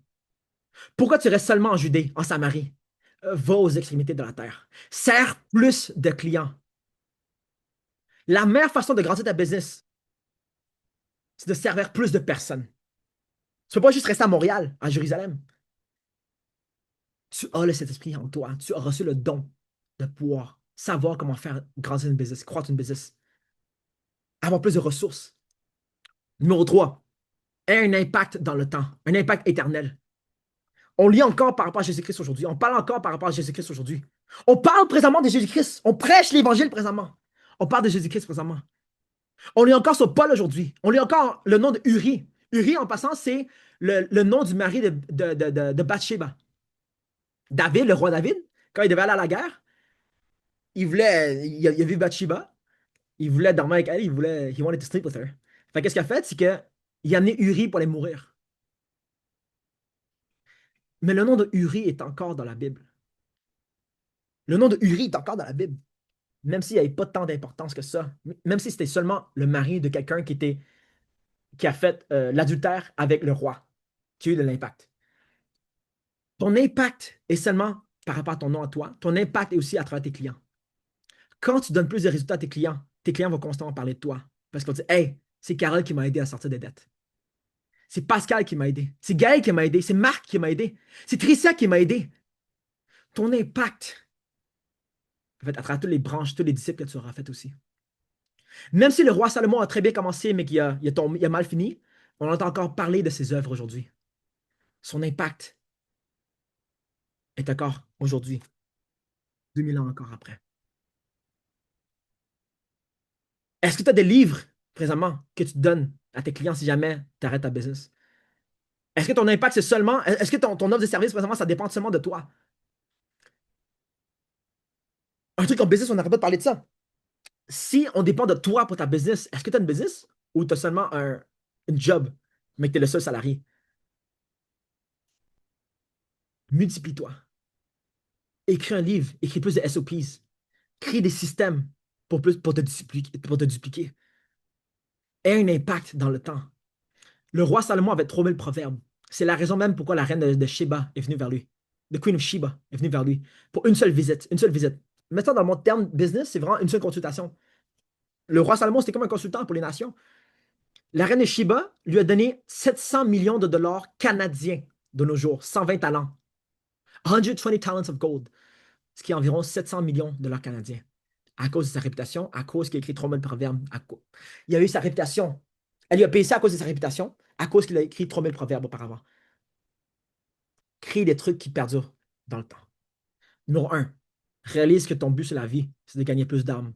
Pourquoi tu restes seulement en Judée, en Samarie? Va aux extrémités de la terre. Sers plus de clients. La meilleure façon de grandir ta business, c'est de servir plus de personnes. Tu ne peux pas juste rester à Montréal, à Jérusalem. Tu as le Saint-Esprit en toi. Tu as reçu le don de pouvoir savoir comment faire grandir une business, croître une business, avoir plus de ressources. Numéro 3, un impact dans le temps, un impact éternel. On lit encore par rapport à Jésus-Christ aujourd'hui. On parle encore par rapport à Jésus-Christ aujourd'hui. On parle présentement de Jésus-Christ. On prêche l'Évangile présentement. On parle de Jésus-Christ présentement. On lit encore sur Paul aujourd'hui. On lit encore le nom de Uri. Uri, en passant, c'est le nom du mari de Bathsheba. David, le roi David, quand il devait aller à la guerre, il a vu Bathsheba, il voulait dormir avec elle, he wanted to sleep with her. Fait qu'est-ce qu'il a fait, c'est qu'il a amené Uri pour aller mourir. Mais le nom de Uri est encore dans la Bible. Le nom de Uri est encore dans la Bible. Même s'il n'y avait pas tant d'importance que ça. Même si c'était seulement le mari de quelqu'un qui a fait l'adultère avec le roi, qui a eu de l'impact. Ton impact est seulement par rapport à ton nom à toi. Ton impact est aussi à travers tes clients. Quand tu donnes plus de résultats à tes clients vont constamment parler de toi. Parce qu'ils vont dire, hey, c'est Carole qui m'a aidé à sortir des dettes. C'est Pascal qui m'a aidé. C'est Gaël qui m'a aidé. C'est Marc qui m'a aidé. C'est Tricia qui m'a aidé. Ton impact, en fait, à travers toutes les branches, tous les disciples que tu auras fait aussi. Même si le roi Salomon a très bien commencé, mais qu'il a mal fini, on entend encore parler de ses œuvres aujourd'hui. Son impact est encore aujourd'hui, 2000 ans encore après. Est-ce que tu as des livres présentement que tu donnes à tes clients si jamais tu arrêtes ta business? Est-ce que ton impact, c'est seulement. Est-ce que ton offre de service présentement, ça dépend seulement de toi? Un truc en business, on n'arrête pas de parler de ça. Si on dépend de toi pour ta business, est-ce que tu as une business ou tu as seulement une job, mais que tu es le seul salarié? multiplie-toi. Écris un livre, écris plus de SOPs, crée des systèmes pour te dupliquer. Aie un impact dans le temps. Le roi Salomon avait 3000 proverbes. C'est la raison même pourquoi la reine de Sheba est venue vers lui. The Queen of Sheba est venue vers lui pour une seule visite. Une seule visite. Maintenant, dans mon terme business, c'est vraiment une seule consultation. Le roi Salomon, c'était comme un consultant pour les nations. La reine de Sheba lui a donné 700 millions de dollars canadiens de nos jours, 120 talents. 120 talents of gold, ce qui est environ 700 millions de dollars canadiens. À cause de sa réputation, à cause qu'il a écrit 3000 proverbes. Il a eu sa réputation. Elle lui a payé ça à cause de sa réputation, à cause qu'il a écrit 3000 proverbes auparavant. Crée des trucs qui perdurent dans le temps. Numéro un, réalise que ton but sur la vie, c'est de gagner plus d'âmes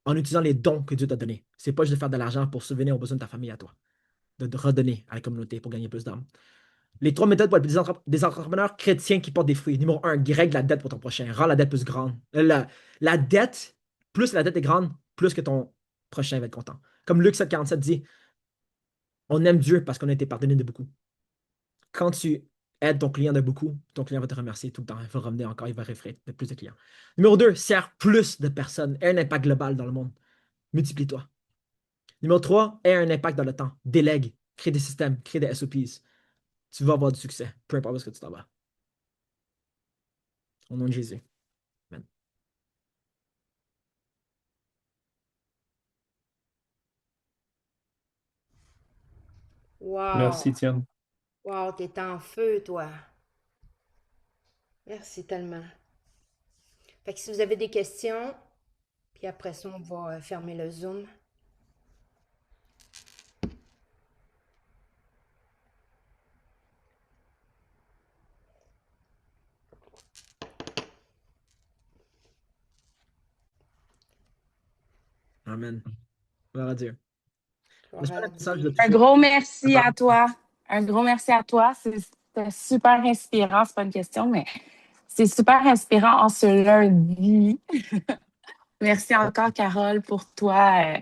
en utilisant les dons que Dieu t'a donnés. C'est pas juste de faire de l'argent pour subvenir aux besoins de ta famille à toi, de redonner à la communauté pour gagner plus d'âmes. Les trois méthodes pour être des entrepreneurs chrétiens qui portent des fruits. Numéro un, règle la dette pour ton prochain. Rends la dette plus grande. La dette, plus la dette est grande, plus que ton prochain va être content. Comme Luc 7,47 dit, on aime Dieu parce qu'on a été pardonné de beaucoup. Quand tu aides ton client de beaucoup, ton client va te remercier tout le temps. Il va revenir encore, il va référer de plus de clients. Numéro 2, sers plus de personnes. Aie un impact global dans le monde. Multiplie-toi. Numéro 3, aie un impact dans le temps. Délègue. Crée des systèmes, crée des SOPs. Tu vas avoir du succès, peu importe où ce que tu t'en vas. Au nom de Jésus. Amen. Wow! Merci, Tiane. Wow, t'es en feu, toi. Merci tellement. Fait que si vous avez des questions, puis après ça, on va fermer le Zoom. Amen. Gloire à Dieu. Gloire N'est-ce pas à le message de Dieu. Un toucher? gros merci à toi. Un gros merci à toi. C'était super inspirant. C'est pas une question, mais c'est super inspirant en ce lundi. Merci encore, Carole, pour toi.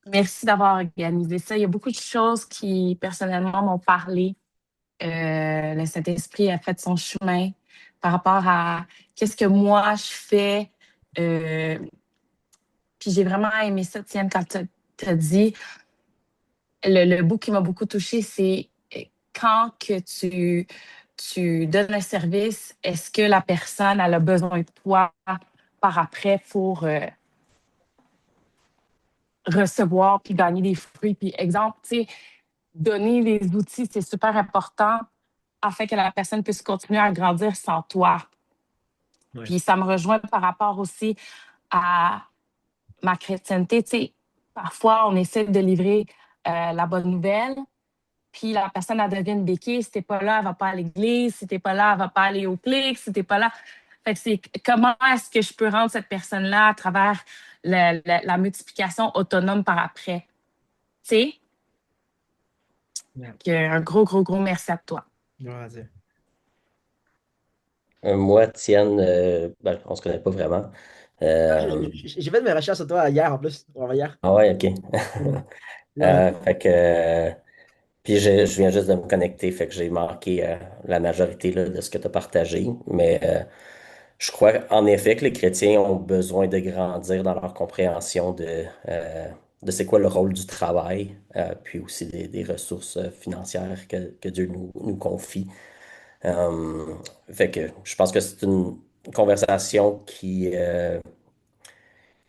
Merci d'avoir organisé ça. Il y a beaucoup de choses qui, personnellement, m'ont parlé. Le Saint-Esprit a fait son chemin par rapport à qu'est-ce que moi je fais. Euh, Puis j'ai vraiment aimé ça, Tienne, quand tu as dit le bout qui m'a beaucoup touché, c'est quand que tu donnes un service, est-ce que la personne elle a besoin de toi par après pour recevoir puis gagner des fruits? Puis exemple, tu sais, donner les outils, c'est super important afin que la personne puisse continuer à grandir sans toi. Ouais. Puis ça me rejoint par rapport aussi à ma chrétienté. Tu sais, parfois, on essaie de livrer la bonne nouvelle, puis la personne, elle devient une béquille. Si t'es pas là, elle va pas à l'église. Si t'es pas là, elle va pas aller au clic. Si t'es pas là... Fait que c'est comment est-ce que je peux rendre cette personne-là à travers la multiplication autonome par après? Tu sais? Yeah. Un gros, gros, gros merci à toi. Gloire à Dieu. Moi, Tienne, ben, on se connaît pas vraiment. Euh, J'ai fait mes recherches sur toi hier en plus. Ou avant-hier. ah ouais, ok. Ouais. Ouais. Fait que, puis je viens juste de me connecter, fait que j'ai manqué la majorité là, de ce que tu as partagé. Mais je crois en effet que les chrétiens ont besoin de grandir dans leur compréhension de c'est quoi le rôle du travail, puis aussi des ressources financières que Dieu nous confie. Euh, Fait que je pense que c'est une conversation qui a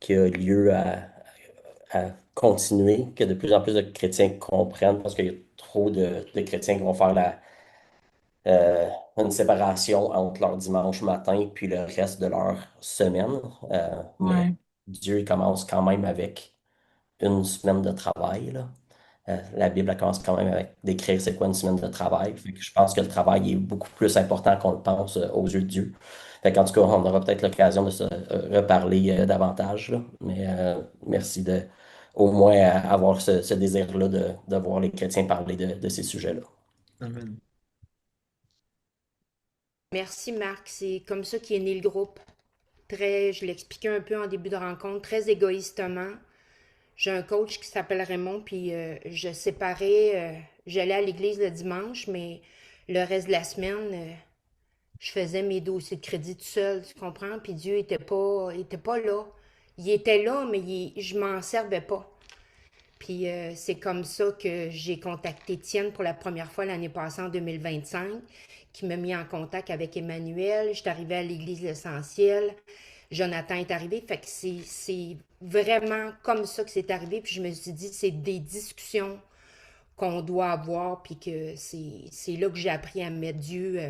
lieu à continuer, que de plus en plus de chrétiens comprennent, parce qu'il y a trop de chrétiens qui vont faire euh, une séparation entre leur dimanche matin puis le reste de leur semaine. Mais Ouais. Dieu, il commence quand même avec une semaine de travail, là. La Bible elle commence quand même avec décrire c'est quoi une semaine de travail. Fait que je pense que le travail est beaucoup plus important qu'on le pense aux yeux de Dieu. Fait qu'en tout cas, on aura peut-être l'occasion de se reparler davantage, là. Mais merci de au moins avoir ce désir-là de voir les chrétiens parler de ces sujets-là. Amen. Merci, Marc. C'est comme ça qu'est né le groupe. Très, je l'expliquais un peu en début de rencontre, très égoïstement. J'ai un coach qui s'appelle Raymond, puis je séparais, j'allais à l'église le dimanche, mais le reste de la semaine, Je faisais mes dossiers de crédit tout seul, tu comprends? Puis Dieu était pas là. Il était là, mais je m'en servais pas. Puis c'est comme ça que j'ai contacté Tienne pour la première fois l'année passée en 2025, qui m'a mis en contact avec Emmanuel. Je suis arrivée à l'Église L'Essentiel. Jonathan est arrivé. Fait que c'est vraiment comme ça que c'est arrivé. Puis je me suis dit, c'est des discussions qu'on doit avoir. Puis que c'est là que j'ai appris à mettre Dieu,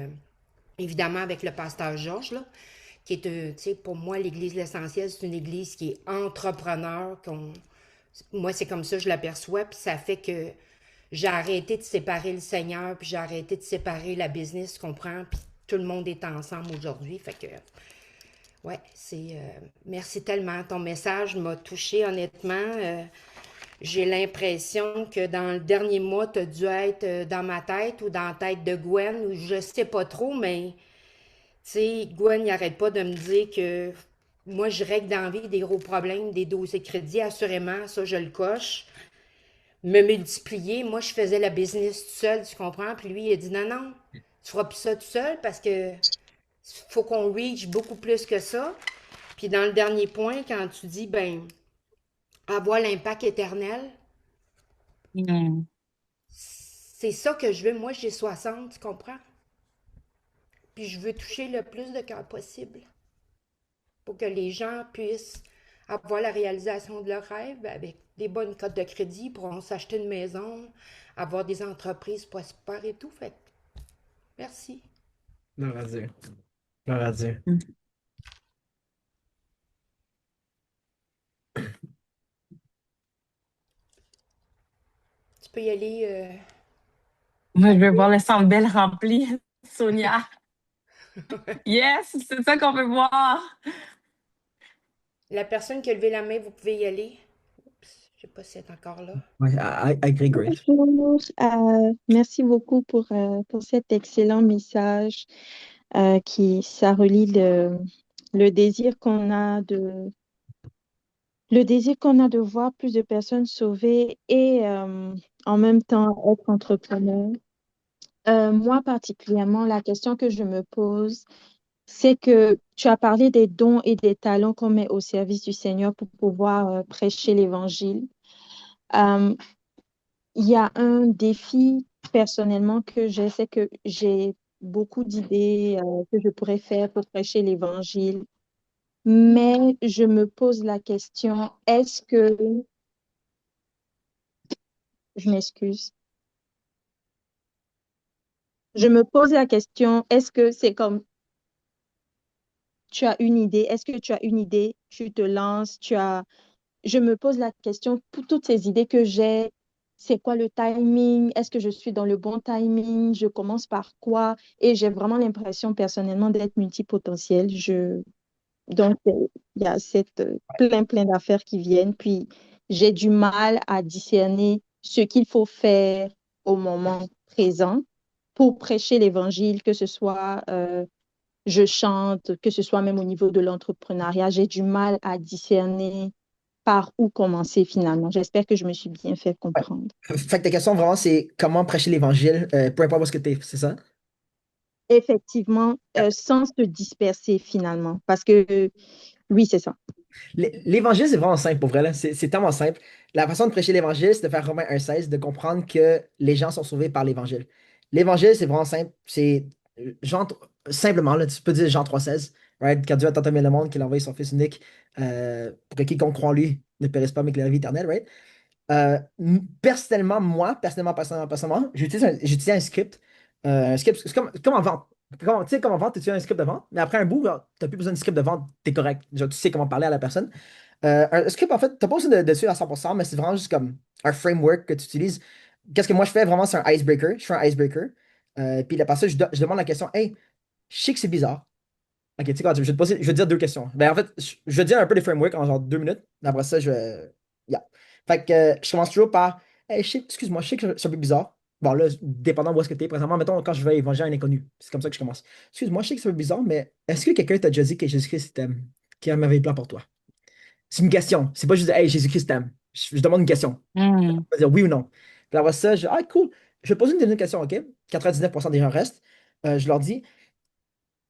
évidemment avec le pasteur Georges, là, qui est, tu sais, pour moi, l'Église L'Essentiel, c'est une église qui est entrepreneur, moi, c'est comme ça que je l'aperçois, puis ça fait que j'ai arrêté de séparer le Seigneur, puis j'ai arrêté de séparer la business, tu comprends? Puis tout le monde est ensemble aujourd'hui. Fait que, ouais, merci tellement. Ton message m'a touché honnêtement. J'ai l'impression que dans le dernier mois, tu as dû être dans ma tête ou dans la tête de Gwen, ou je sais pas trop, mais tu sais, Gwen, il n'arrête pas de me dire que moi, je règle dans la vie des gros problèmes, des dossiers de crédit, assurément, ça, je le coche. Me multiplier, moi, je faisais la business tout seul, tu comprends? Puis lui, il a dit non, non, tu feras plus ça tout seul parce que faut qu'on reach beaucoup plus que ça. Puis dans le dernier point, quand tu dis, ben, avoir l'impact éternel, Hmm. c'est ça que je veux. Moi, j'ai 60, tu comprends? Puis je veux toucher le plus de cœurs possible pour que les gens puissent avoir la réalisation de leurs rêves avec des bonnes cotes de crédit, pourront s'acheter une maison, avoir des entreprises prospères et tout. Fait merci. Gloire à Dieu. Gloire à Dieu. Tu peux y aller. Moi, je veux voir le Centre Bell rempli, Sonia. Yes, c'est ça qu'on veut voir. La personne qui a levé la main, vous pouvez y aller. Oups, je sais pas si elle est encore là. Ouais, I agree, great. Bonjour, merci beaucoup pour cet excellent message ça relie le désir qu'on a le désir qu'on a de voir plus de personnes sauvées et en même temps être entrepreneur. Moi particulièrement, la question que je me pose, c'est que tu as parlé des dons et des talents qu'on met au service du Seigneur pour pouvoir prêcher l'Évangile. Euh, Il y a un défi personnellement que j'ai, c'est que j'ai beaucoup d'idées que je pourrais faire pour prêcher l'Évangile, mais je me pose la question, je m'excuse, je me pose la question, est-ce que c'est comme tu as une idée, est-ce que tu as une idée, tu te lances, je me pose la question, pour toutes ces idées que j'ai, c'est quoi le timing? Est-ce que je suis dans le bon timing? Je commence par quoi? Et j'ai vraiment l'impression personnellement d'être multipotentielle. Donc, il y a plein d'affaires qui viennent. Puis, j'ai du mal à discerner ce qu'il faut faire au moment présent pour prêcher l'évangile, que ce soit je chante, que ce soit même au niveau de l'entrepreneuriat. J'ai du mal à discerner par où commencer finalement. J'espère que je me suis bien fait Ouais. comprendre. Fait que ta question vraiment, c'est comment prêcher l'Évangile, peu importe où est-ce que tu es, c'est ça? Effectivement, sans se disperser finalement. Parce que oui, c'est ça. L'Évangile, c'est vraiment simple pour vrai, là. C'est tellement simple. La façon de prêcher l'Évangile, c'est de faire Romains 1,16, de comprendre que les gens sont sauvés par l'Évangile. L'Évangile, c'est vraiment simple. C'est Jean, simplement, là, tu peux dire Jean 3,16, right? Car Dieu a tant aimé le monde qu'il a envoyé son Fils unique pour que quiconque croit en lui ne périsse pas, mais qu'il ait la vie éternelle, right? Personnellement, personnellement, j'utilise un script. Un script, c'est comme en vente. Tu sais, comme en vente, tu utilises un script de vente, mais après un bout, tu n'as plus besoin de script de vente, tu es correct. Genre, tu sais comment parler à la personne. Un script, en fait, tu n'as pas besoin de suivre à 100%, mais c'est vraiment juste comme un framework que tu utilises. Qu'est-ce que moi je fais vraiment, c'est un icebreaker. Je fais un icebreaker. Puis la personne, je demande la question, hey, je sais que c'est bizarre. Ok, tu sais quoi, je vais te dire deux questions. Ben, en fait, je vais te dire un peu les frameworks en genre 2 minutes. Après ça, je vais. Yeah. Fait que je commence toujours par hey, excuse-moi, je sais que c'est un peu bizarre. Bon, là, dépendant où est-ce que tu es présentement, mettons, quand je vais évanger un inconnu, c'est comme ça que je commence. Excuse-moi, je sais que c'est un peu bizarre, mais est-ce que quelqu'un t'a déjà dit que Jésus-Christ t'aime, qu'il a un mauvais plan pour toi? C'est une question. C'est pas juste hey, Jésus-Christ t'aime. Je demande une question. Hmm. Je vais dire oui ou non. Puis après ça, cool. Je vais poser une deuxième question, OK? 99% des gens restent. Je leur dis.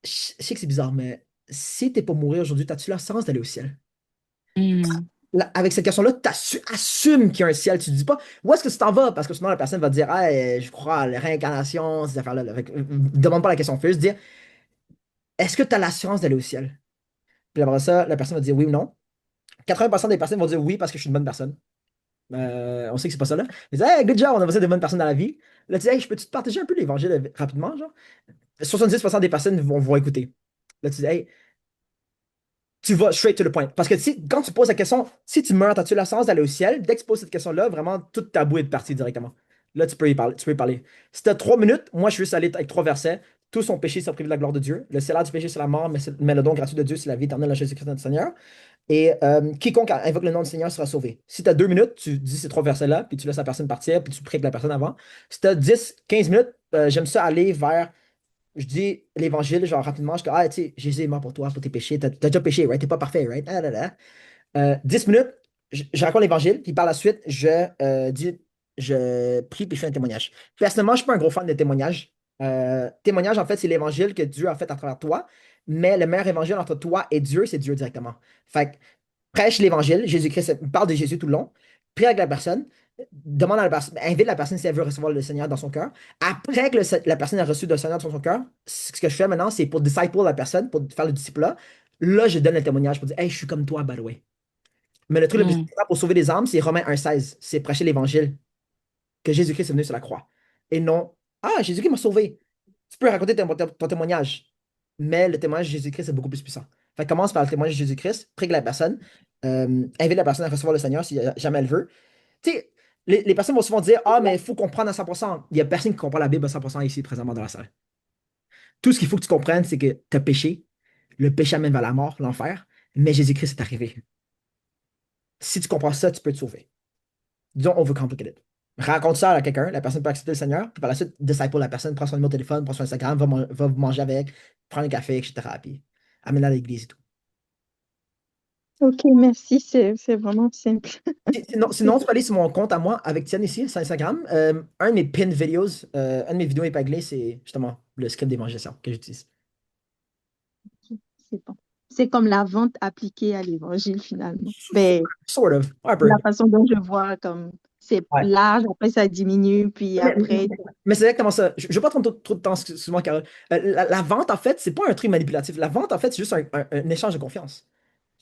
je sais que c'est bizarre, mais si t'es pas mourir aujourd'hui, t'as-tu l'assurance d'aller au ciel? Hmm. Avec cette question-là, assumes qu'il y a un ciel. Tu ne dis pas où est-ce que tu t'en vas, parce que sinon la personne va te dire ah, je crois à la réincarnation, ces affaires-là. Là. Demande pas la question, fais juste dire est-ce que tu as l'assurance d'aller au ciel? Puis après ça, la personne va dire oui ou non. 80% des personnes vont dire oui parce que je suis une bonne personne. On sait que c'est pas ça là. Ils disent hey, good job, on a besoin de bonnes personnes dans la vie. Là, tu dis hey, je peux-tu te partager un peu l'évangile rapidement, genre? 70% des personnes vont écouter. Là, tu dis hey, tu vas straight to the point. Parce que quand tu poses la question, si tu meurs, as-tu la chance d'aller au ciel? Dès que tu poses cette question-là, vraiment, toute ta bouée est partie directement. Là, tu peux y parler. Tu peux y parler. Si tu as 3 minutes, moi, je suis juste allé avec 3 versets. Tous sont péchés, sont privés de la gloire de Dieu. Le salaire du péché, c'est la mort, mais le don gratuit de Dieu, c'est la vie éternelle en Jésus-Christ notre Seigneur. Et quiconque invoque le nom du Seigneur sera sauvé. Si tu as 2 minutes, tu dis ces 3 versets-là, puis tu laisses la personne partir, puis tu pries avec la personne avant. Si tu as 10, 15 minutes, j'aime ça aller vers je dis l'évangile, genre rapidement, je dis, ah, tu sais, Jésus est mort pour toi, pour tes péchés. T'as déjà péché, right? T'es pas parfait, right? 10 minutes, je raconte l'évangile, puis par la suite, je prie, puis je fais un témoignage. Personnellement, je suis pas un gros fan de témoignage. Témoignage, en fait, c'est l'évangile que Dieu a fait à travers toi, mais le meilleur évangile entre toi et Dieu, c'est Dieu directement. Fait que prêche l'évangile, Jésus-Christ parle de Jésus tout le long, prie avec la personne, demande à la personne, invite la personne si elle veut recevoir le Seigneur dans son cœur. Après que la personne a reçu le Seigneur dans son cœur, ce que je fais maintenant, c'est pour disciple la personne, pour faire le disciple là, je donne le témoignage pour dire, hey, je suis comme toi, by the way. Mais le truc le plus Hmm. important pour sauver les âmes, c'est Romains 1,16. C'est prêcher l'évangile, que Jésus-Christ est venu sur la croix. Et non, ah, Jésus-Christ m'a sauvé. Tu peux raconter ton témoignage, mais le témoignage de Jésus-Christ est beaucoup plus puissant. Fait que commence par le témoignage de Jésus-Christ, prie que la personne, invite la personne à recevoir le Seigneur si jamais elle veut. Tu sais, les personnes vont souvent dire, ah, mais il faut comprendre à 100%. Il n'y a personne qui comprend la Bible à 100% ici, présentement dans la salle. Tout ce qu'il faut que tu comprennes, c'est que tu as péché. Le péché amène vers la mort, l'enfer, mais Jésus-Christ est arrivé. Si tu comprends ça, tu peux te sauver. Disons, overcomplicated it. Raconte ça à quelqu'un, la personne peut accepter le Seigneur, puis par la suite, disciple la personne, prend son numéro de téléphone, prend son Instagram, va manger avec, prend un café, etc. Puis amène-la à l'église et tout. Ok, merci, c'est vraiment simple. Sinon, tu peux aller sur mon compte à moi avec Tienne ici, sur Instagram. Un de mes pin videos, un de mes vidéos épinglées, c'est justement le script d'évangélisation que j'utilise. C'est bon. C'est comme la vente appliquée à l'évangile finalement. Ben, Sort of, un peu. la façon dont je vois, comme c'est Ouais. large, après ça diminue, puis Mais, après. mais c'est exactement ça. Je ne vais pas prendre trop de temps, excuse-moi, Carole. La vente, en fait, c'est pas un truc manipulatif. La vente, en fait, c'est juste un échange de confiance.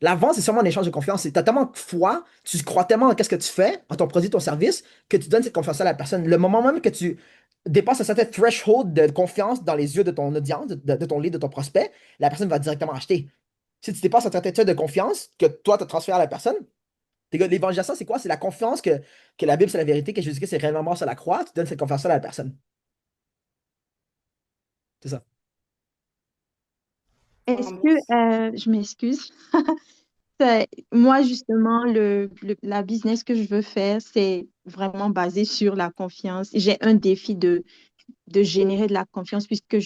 La vente, c'est sûrement un échange de confiance. Tu as tellement de foi, tu crois tellement en ce que tu fais, en ton produit, ton service, que tu donnes cette confiance à la personne. Le moment même que tu dépasses un certain threshold de confiance dans les yeux de ton audience, de ton lead, de ton prospect, la personne va directement acheter. Si tu dépasses un certain seuil de confiance que toi, tu as transféré à la personne, l'évangélisation, c'est quoi? C'est la confiance que la Bible, c'est la vérité, que Jésus-Christ est réellement mort sur la croix. Tu donnes cette confiance-là à la personne. C'est ça. Est-ce Wow, que, merci. je m'excuse, moi justement, la business que je veux faire, c'est vraiment basé sur la confiance. J'ai un défi de générer de la confiance puisque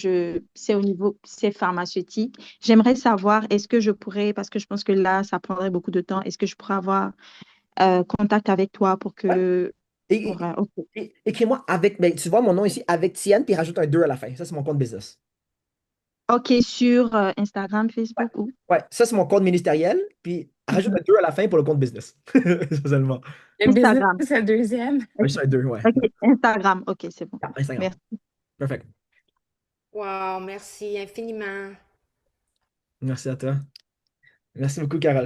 c'est au niveau, c'est pharmaceutique. J'aimerais savoir, est-ce que je pourrais, parce que je pense que là, ça prendrait beaucoup de temps, est-ce que je pourrais avoir contact avec toi pour Ouais. que, Et, ok. écris-moi avec, ben, tu vois mon nom ici, avec Tienne, puis rajoute un 2 à la fin. Ça, c'est mon compte business. Ok, sur Instagram, Ouais. Facebook ou Ouais, ça, c'est mon compte ministériel, puis rajoute Mhm. un 2 à la fin pour le compte business. Ça seulement. Le business, Instagram. c'est le deuxième. Ouais, juste un 2, ouais. Ok, Instagram. Ok, c'est bon. Ah, Instagram. Merci. Perfect. Wow, merci infiniment. Merci à toi. Merci beaucoup, Carole.